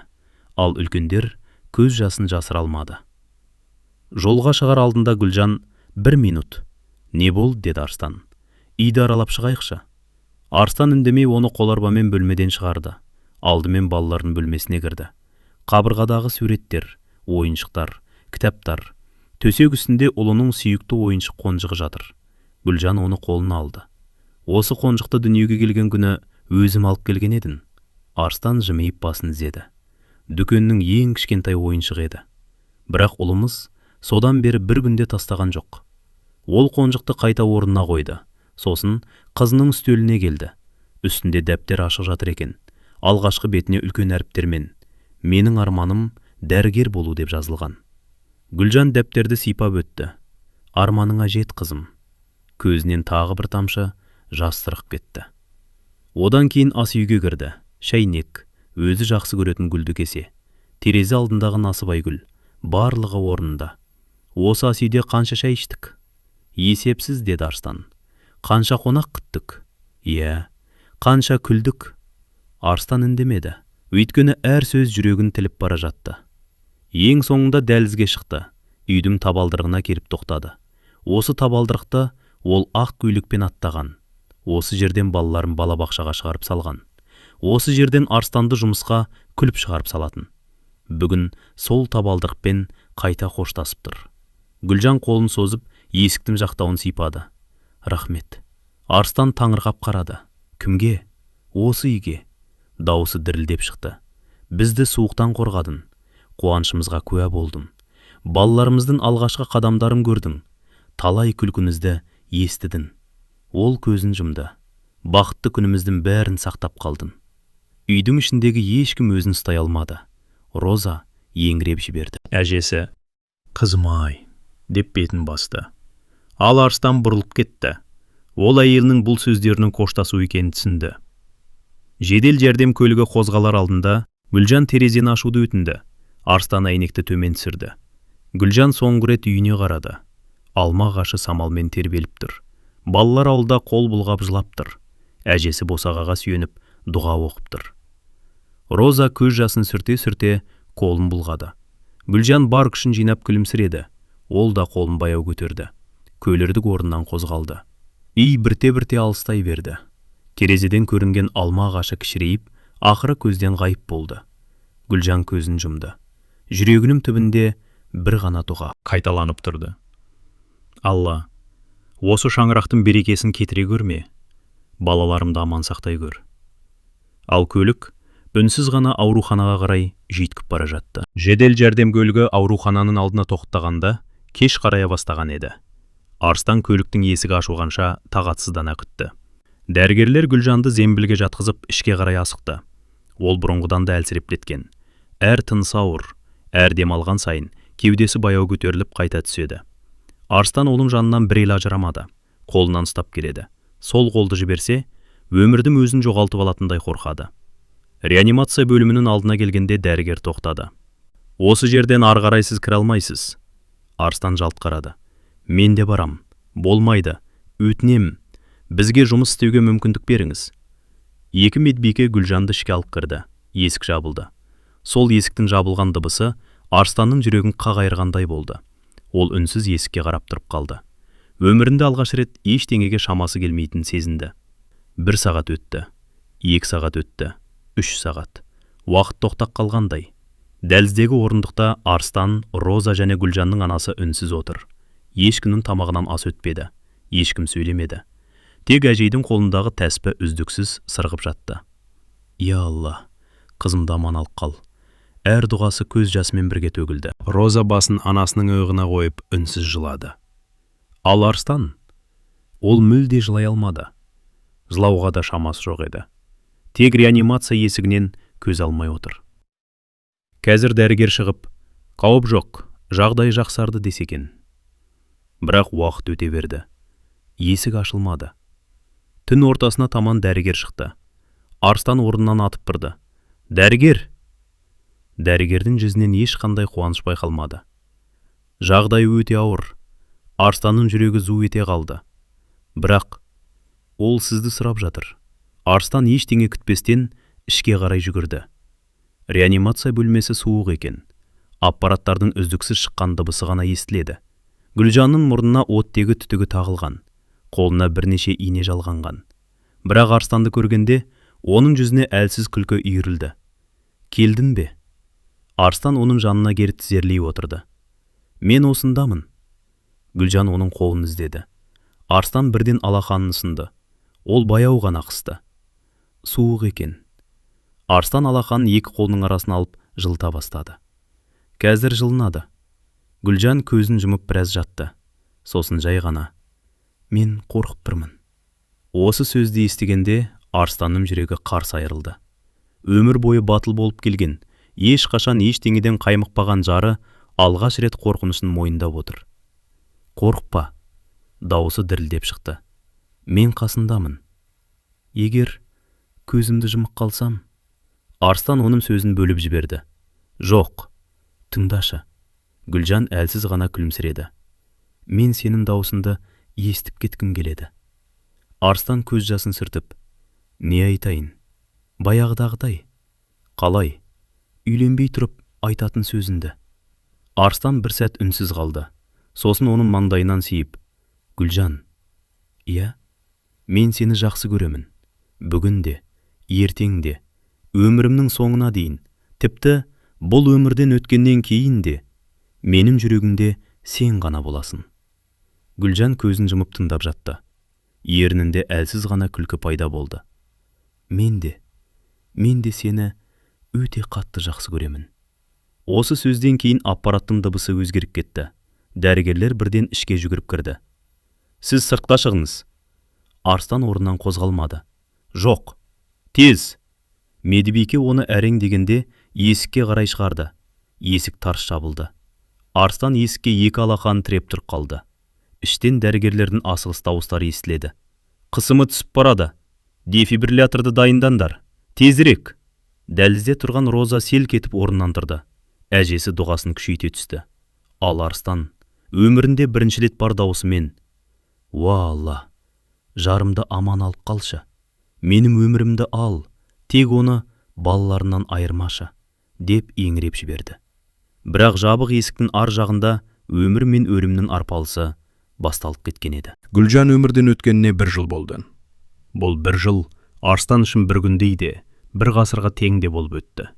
Ал үлкендер көз жасын жасыра алмады. Жолға шығар алдында Гүлжан: «1 минут. Не болды?» деді Арстан. «Үйді аралап шығайықшы». Арстан үндемей оны қоларбамен бөлмеден шығарды. Алдымен балалардың бөлмесіне кірді. Қабырғадағы суреттер, ойыншықтар, кітаптар. Төсек үстінде ұлының сүйікті ойыншық қонжығы жатыр. Гүлжан оны қолына алды. Осы қонжықты дүниеге келген күні өзім алып келген едің. Арстан жымиып басын изеді. Дүкеннің ең кішкентай ойыншығы еді. Бірақ ұлымыз содан бері бір күнде тастаған жоқ. Ол қонжықты қайта орнына қойды. Сосын қызының үстеліне келді. Үстінде дәптер ашық жатыр екен. Алғашқы бетіне үлкен әріптермен: «Менің арманым дәрігер болу» деп жазылған. Гүлжан дәптерді сипап өтті. «Арманыңа жет, қызым». Көзінен тағы бір тамшы жас сырғып кетті. Одан кейін ас үйге кірді. Шәйнек, өзі жақсы көретін гүлді кесе, терезе алдындағы насыбай гүл, барлығы орнында. Осы ас үйде қанша шәй іштік? Есепсіз, деді Арстан. Қанша қонақ күттік? Иә. Қанша күлдік? Арстан үндемеді. Өйткені әр сөз жүрегін тіліп бара жатты. Ең соңында дәлізге шықты. Үйдің табалдырығына келіп тоқтады. Осы табалдырықты ол ақ көйлекпен аттаған. Осы жерден балаларын балабақшаға шығарып салған. Осы жерден Арстанды жұмысқа күліп шығарып салатын. Бүгін сол табалдырықпен қайта қоштасып тұр. Гүлжан қолын созып есіктің жақтауын сипады. Рахмет. Арстан таңырқап қарады. Кімге? Осы үйге. Дауысы дірілдеп шықты. Бізді суықтан қорғадың. Қуанышымызға куә болдың. Балаларымыздың алғашқы қадамдарын көрдің. Талай күлкімізді естідің. Ол көзін жұмды. Бақытты күніміздің бәрін сақтап қалдың. Үйдің ішіндегі ешкім өзін ұстай алмады. Роза еңіреп жіберді. Әжесі: «Қызым-ай», деп бетін басты. Ал Арстан бұрылып кетті. Ол әйелінің бұл сөздерінің қоштасу екенін түсінді. Жедел жәрдем көлігі қозғалар алдында Гүлжан терезені ашуды өтінді. Арстан әйнекті төмен түсірді. Гүлжан соңғы рет үйіне қарады. Алма ағашы самалмен тербеліп тұр. Балалар ауылда қол бұлғап жылап тұр. Әжесі босағаға сүйеніп дұға оқып тұр. Роза көз жасын сүрте-сүрте қолын бұлғады. Гүлжан бар күшін жинап күлімсіреді. Ол да қолын баяу көтерді. Көлірдік орнынан қозғалды. Үй бірте-бірте алыстай берді. Терезеден көрінген алма ағашы кішірейіп, ақыры көзден ғайып болды. Гүлжан көзін жұмды. Жүрегінің түбінде бір ғана дұға қайталанып тұрды. Алла, осы шаңырақтың берекесін кетіре көрме. Балаларымды аман сақтай көр. Ал көлік үнсіз ғана ауруханаға қарай жүйткіп бара жатты. Жедел жәрдем көлігі аурухананың алдына тоқтағанда кеш қарая бастаған еді. Арстан көліктің есігі ашылғанша тағатсыздана күтті. Дәрігерлер Гүлжанды зембілге жатқызып ішке қарай асықты. Ол бұрынғыдан да әлсіреп кеткен. Әр тынысы ауыр, әр демалған сайын кеудесі баяу көтеріліп қайта түседі. Арстан оның жанынан бір ел ажырамады. Қолынан ұстап келеді. Сол қолды жіберсе, өмірдің өзін жоғалтып алатындай қорқады. Реанимация бөлімінің алдына келгенде дәрігер тоқтады. Осы жерден ары қарай сіз кіре алмайсыз. Арстан жалт қарады. Мен де барам. Болмайды. Өтінем. Бізге жұмыс істеуге мүмкіндік беріңіз. Екі медбике Гүлжанды ішке алып кірді. Есік жабылды. Сол есіктің жабылған дыбысы Арстанның жүрегін қақ айырғандай болды. Ол үнсіз есікке қарап тұрып қалды. Өмірінде алғаш рет ештеңеге шамасы келмейтін сезінді. 1 сағат өтті, 2 сағат өтті, 3 сағат. Уақыт тоқтап қалғандай. Дәліздегі орындықта Арстан, Роза және Гүлжанның анасы үнсіз отыр. Ешкімнің тамағынан ас өтпеді. Ешкім сөйлемеді. Тек әжейдің қолындағы тәспі үздіксіз сырғып жатты. Я Алла, қызымды аман алып қал. Әр дұғасы көз жасымен бірге төгілді. Роза басын анасының иығына қойып үнсіз жылады. Ал Арстан, ол мүлде жылай алмады. Жылауға да шамасы жоқ еді. Тек реанимация есігінен көз алмай отыр. Қазір дәрігер шығып, қауіп жоқ, жағдай жақсарды десе екен. Бірақ уақыт өте берді. Есік ашылмады. Түн ортасына таман дәрігер шықты. Арстан орнынан атып тұрды. Дәрігер! Дәрігердің жүзінен ешқандай қуаныш байқалмады. Жағдай өте ауыр. Арстанның жүрегі зу ете қалды. Бірақ ол сізді сұрап жатыр. Арстан ештеңе күтпестен ішке қарай жүгірді. Реанимация бөлмесі суық екен. Аппараттардың үздіксіз шыққан дыбысы ғана естіледі. Гүлжанның мұрнына оттегі түтігі тағылған. Қолына бірнеше ине жалғанған. Бірақ Арстанды көргенде, оның жүзіне әлсіз күлкі үйірілді. Келдің бе? Арстан оның жанына келіп тізерлей отырды. Мен осындамын. Гүлжан оның қолын іздеді. Арстан бірден алақанын сынды. Ол баяу ғана қысты. Суық екен. Арстан алақанын екі қолының арасына алып жылыта бастады. Қазір жылынады. Гүлжан көзін жұмып біраз жатты. Сосын жай ғана. Мен қорқып тұрмын. Осы сөзді естігенде Арстанның жүрегі қарс айырылды. Өмір бойы батыл болып келген, ешқашан ештеңеден қаймықпаған жары алғаш рет қорқынысын мойындап отыр. Қорықпа, дауысы дірілдеп шықты. Мен қасындамын. Егер көзімді жұмып қалсам, Арстан оның сөзін бөліп жіберді. Жоқ, тыңдашы. Гүлжан әлсіз ғана күлімсіреді. Мен сенің даусыңды естіп кеткім келеді. Арстан көз жасын сүртіп, не айтайын? Баяғыдағыдай. Қалай? Үйленбей тұрып айтатын сөзінді. Арстан бір сәт үнсіз қалды. Сосын оның маңдайынан сүйіп, Гүлжан, иә, мен сені жақсы көремін. Бүгін де, ертең де, өмірімнің соңына дейін, тіпті бұл өмірден өткеннен кейін де, менің жүрегімде сен ғана боласың. Гүлжан көзін жұмып тыңдап жатты. Ернінде әлсіз ғана күлкі пайда болды. Мен де сені өте қатты жақсы көремін. Осы сөзден кейін аппараттың дыбысы өзгеріп кетті. Дәрігерлер бірден ішке жүгіріп кірді. Сіз сыртқа шығыңыз. Арстан орнынан қозғалмады. Жоқ, тез. Медбике оны әрең дегенде есікке қарай шығарды. Есік тарс жабылды. Арстан есікке екі алақанын тіреп тұрып қалды. Іштен дәрігерлердің асығыс дауыстары естіледі. Қысымы түсіп барады. Дефибрилляторды дайындандар. Тезірек. Дәлізде тұрған Роза селк етіп орнынан тұрды. Әжесі дұғасын күшейте түсті. Ал Арстан өмірінде бірінші рет бар даусымен, «Уа Алла, жарымды аман алып қалшы. Менің өмірімді ал, тек оны балаларынан айырмашы», деп еңіреп жіберді. Бірақ жабық есіктің ар жағында өмір мен өлімнің арпалысы басталып кеткен еді. Гүлжан өмірден өткеніне 1 жыл болды. Бұл 1 жыл Арстан үшін бір күндей де, бір ғасырға тең де болып өтті.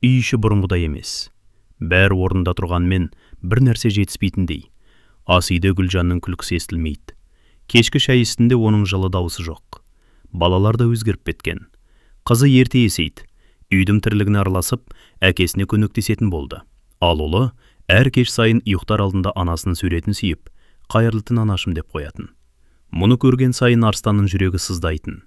Үй іші бұрынғыдай емес. Бәрі орнында тұрғанмен бір нәрсе жетіспейтіндей. Ас үйде Гүлжанның күлкісі естілмейді. Кешкі шай үстінде оның жылы дауысы жоқ. Балалар да өзгеріп кеткен. Қызы ерте есейді. Үйдің тірлігіне араласып, әкесіне көмектесетін болды. Ал ұлы әр кеш сайын ұйықтар алдында анасының суретін сүйіп, қайырлы анашым деп қоятын. Мұны көрген сайын Арстанның жүрегі сыздайтын.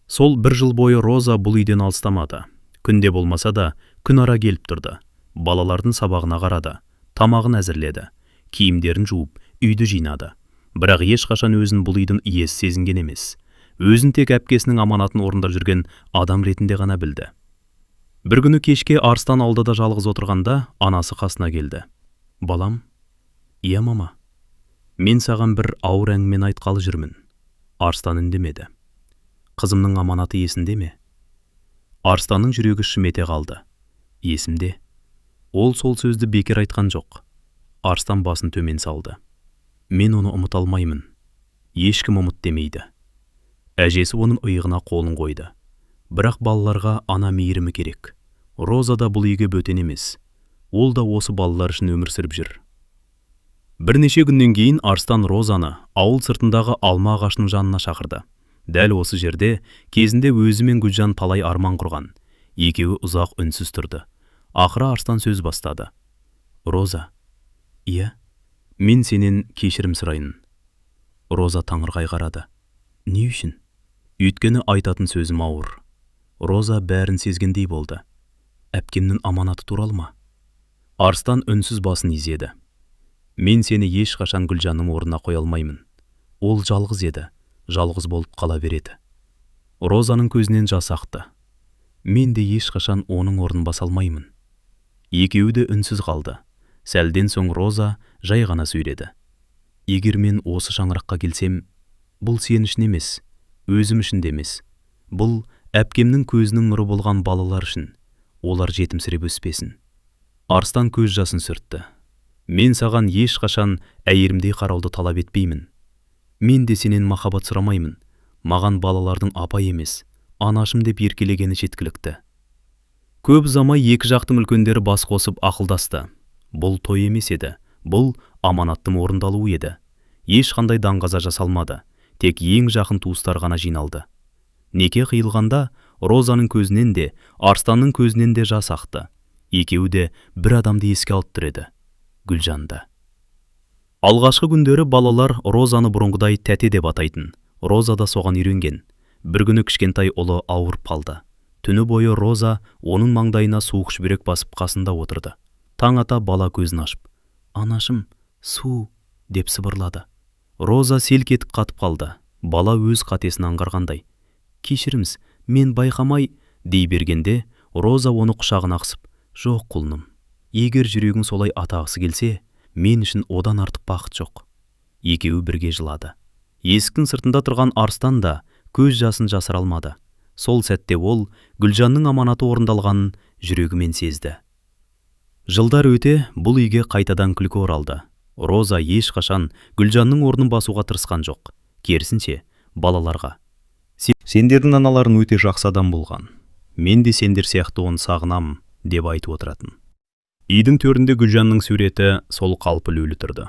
Сол 1 жыл бойы Роза бұл үйден алыстамады. Күнде болмаса да күн ара келіп тұрды. Балалардың сабағына қарады, тамағын әзірледі, киімдерін жуып, үйді жинады. Бірақ ешқашан өзін бұл үйдің иесі сезінген емес. Өзін тек әпкесінің аманатын орындап жүрген адам ретінде ғана білді. Бір күні кешке Арстан алдыда жалғыз отырғанда анасы қасына келді. Балам, иә мама, мен саған бір ауыр әңгімені айтқалы жүрмін. Арстан үндемеді. Қызымның аманаты есінде ме? Арстанның жүрегі шым ете қалды. Есімде. Ол сол сөзді бекер айтқан жоқ. Арыстан басын төмен салды. Мен оны ұмыта алмаймын. Ешкім ұмыт демейді. Әжесі оның иығына қолын қойды. Бірақ балаларға ана мейірімі керек. Роза да бұл үйге бөтен емес. Ол да осы балалар үшін өмір сүріп жүр. Бірнеше күннен кейін Арыстан Розаны ауыл сыртындағы алма ағашының жанына шақырды. Дәл осы жерде кезінде өзі мен Гүлжан талай арман құрған. Екеуі ұзақ үнсіз тұрды. Ақыры Арыстан сөз бастады. Роза, иә, мен сенен кешірім сұрайын. Роза таңырқай қарады. Не үшін? Өйткені айтатын сөзім ауыр. Роза бәрін сезгендей болды. Әпкемнің аманаты туралы ма? Арыстан үнсіз басын изеді. Мен сені ешқашан Гүлжанның орнына қоя алмаймын. Ол жалғыз еді, жалғыз болып қала береді. Розаның көзінен жас ақты. Мен де ешқашан оның орнын баса алмаймын. Екеуі де үнсіз қалды. Сәлден соң Роза жай ғана сөйледі. Егер мен осы шаңыраққа келсем, бұл сен үшін емес, өзім үшін де емес. Бұл әпкемнің көзінің нұры болған балалар үшін. Олар жетімсіреп өспесін. Арыстан көз жасын сүртті. Мен саған ешқашан әйірімдей қарауды талап етпеймін. Мен де сенен махаббат сұрамаймын. Маған балалардың апай емес, анашым деп еркелегені жеткілікті. Көп ұзамай екі жақтың үлкендері бас қосып ақылдасты. Бұл той емес еді, бұл аманаттың орындалуы еді. Ешқандай даңғаза жасалмады, тек ең жақын туыстар ғана жиналды. Неке қиылғанда Розаның көзінен де, Арыстанның көзінен де жас ақты. Екеуі де бір адамды еске алып тұр еді. Гүлжанды. Алғашқы күндері балалар Розаны бұрынғыдай тәте деп атайтын. Роза да соған үйренген. Бір күні кішкентай ұлы ауырып қалды. Түні бойы Роза оның маңдайына суық шүберек басып қасында отырды. Таң ата бала көзін ашып, «Анашым, су!» деп сыбырлады. Роза селк етіп қатып қалды. Бала өз қатесін аңғарғандай. «Кешіріңіз, мен байқамай» дей бергенде, Роза оны құшағына қысып, «Жоқ, құлыным. Егер жүрегің солай атағысы келсе, мен үшін одан артық бақыт жоқ». Екеуі бірге жылады. Есіктің сыртында тұрған Арыстан да көз жасын жасыра алмады. Сол сәтте ол Гүлжанның аманаты орындалғанын жүрегімен сезді. Жылдар өте бұл үйге қайтадан күлкі оралды. Роза ешқашан Гүлжанның орнын басуға тырысқан жоқ. Керісінше, балаларға: Сендердің аналарың өте жақсы адам болған. «Мен де сендер сияқты оны сағынамын» деп айтып отыратын. Үйдің төрінде Гүлжанның суреті сол қалпы өлі тұрды.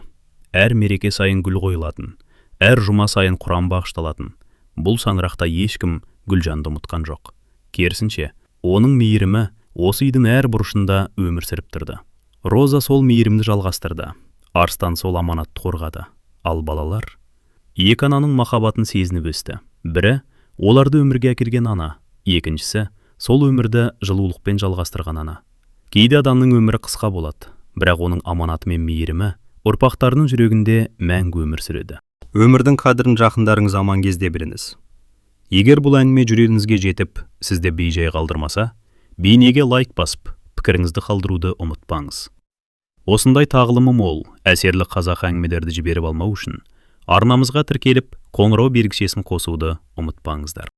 Әр мереке сайын гүл қойылатын, әр жұма сайын құран бағышталатын. Бұл шаңырақта ешкім Гүлжанды ұмытқан жоқ. Керісінше, оның мейірімі осы үйдің әр бұрышында өмір сүріп тұрды. Роза сол мейірімді жалғастырды. Арыстан сол аманатты қорғады. Ал балалар екі ананың махаббатын сезініп өсті. Бірі оларды өмірге әкелген ана, екіншісі сол өмірді жылулықпен жалғастырған ана. Кейде адамның өмірі қысқа болады, бірақ оның аманаты мен мейірімі ұрпақтарының жүрегінде мәңгі өмір сүреді. Өмірдің қадірін жақындарыңыз аман кезде біліңіз. Егер бұл әңгіме жүрегіңізге жетіп, сізді бейжай қалдырмаса, бейнеге лайк басып, пікіріңізді қалдыруды ұмытпаңыз. Осындай тағылымы мол, әсерлі қазақ әңгімелерді жіберіп алмау үшін арнамызға тіркеліп, қоңырау белгішесін қосуды ұмытпаңыздар.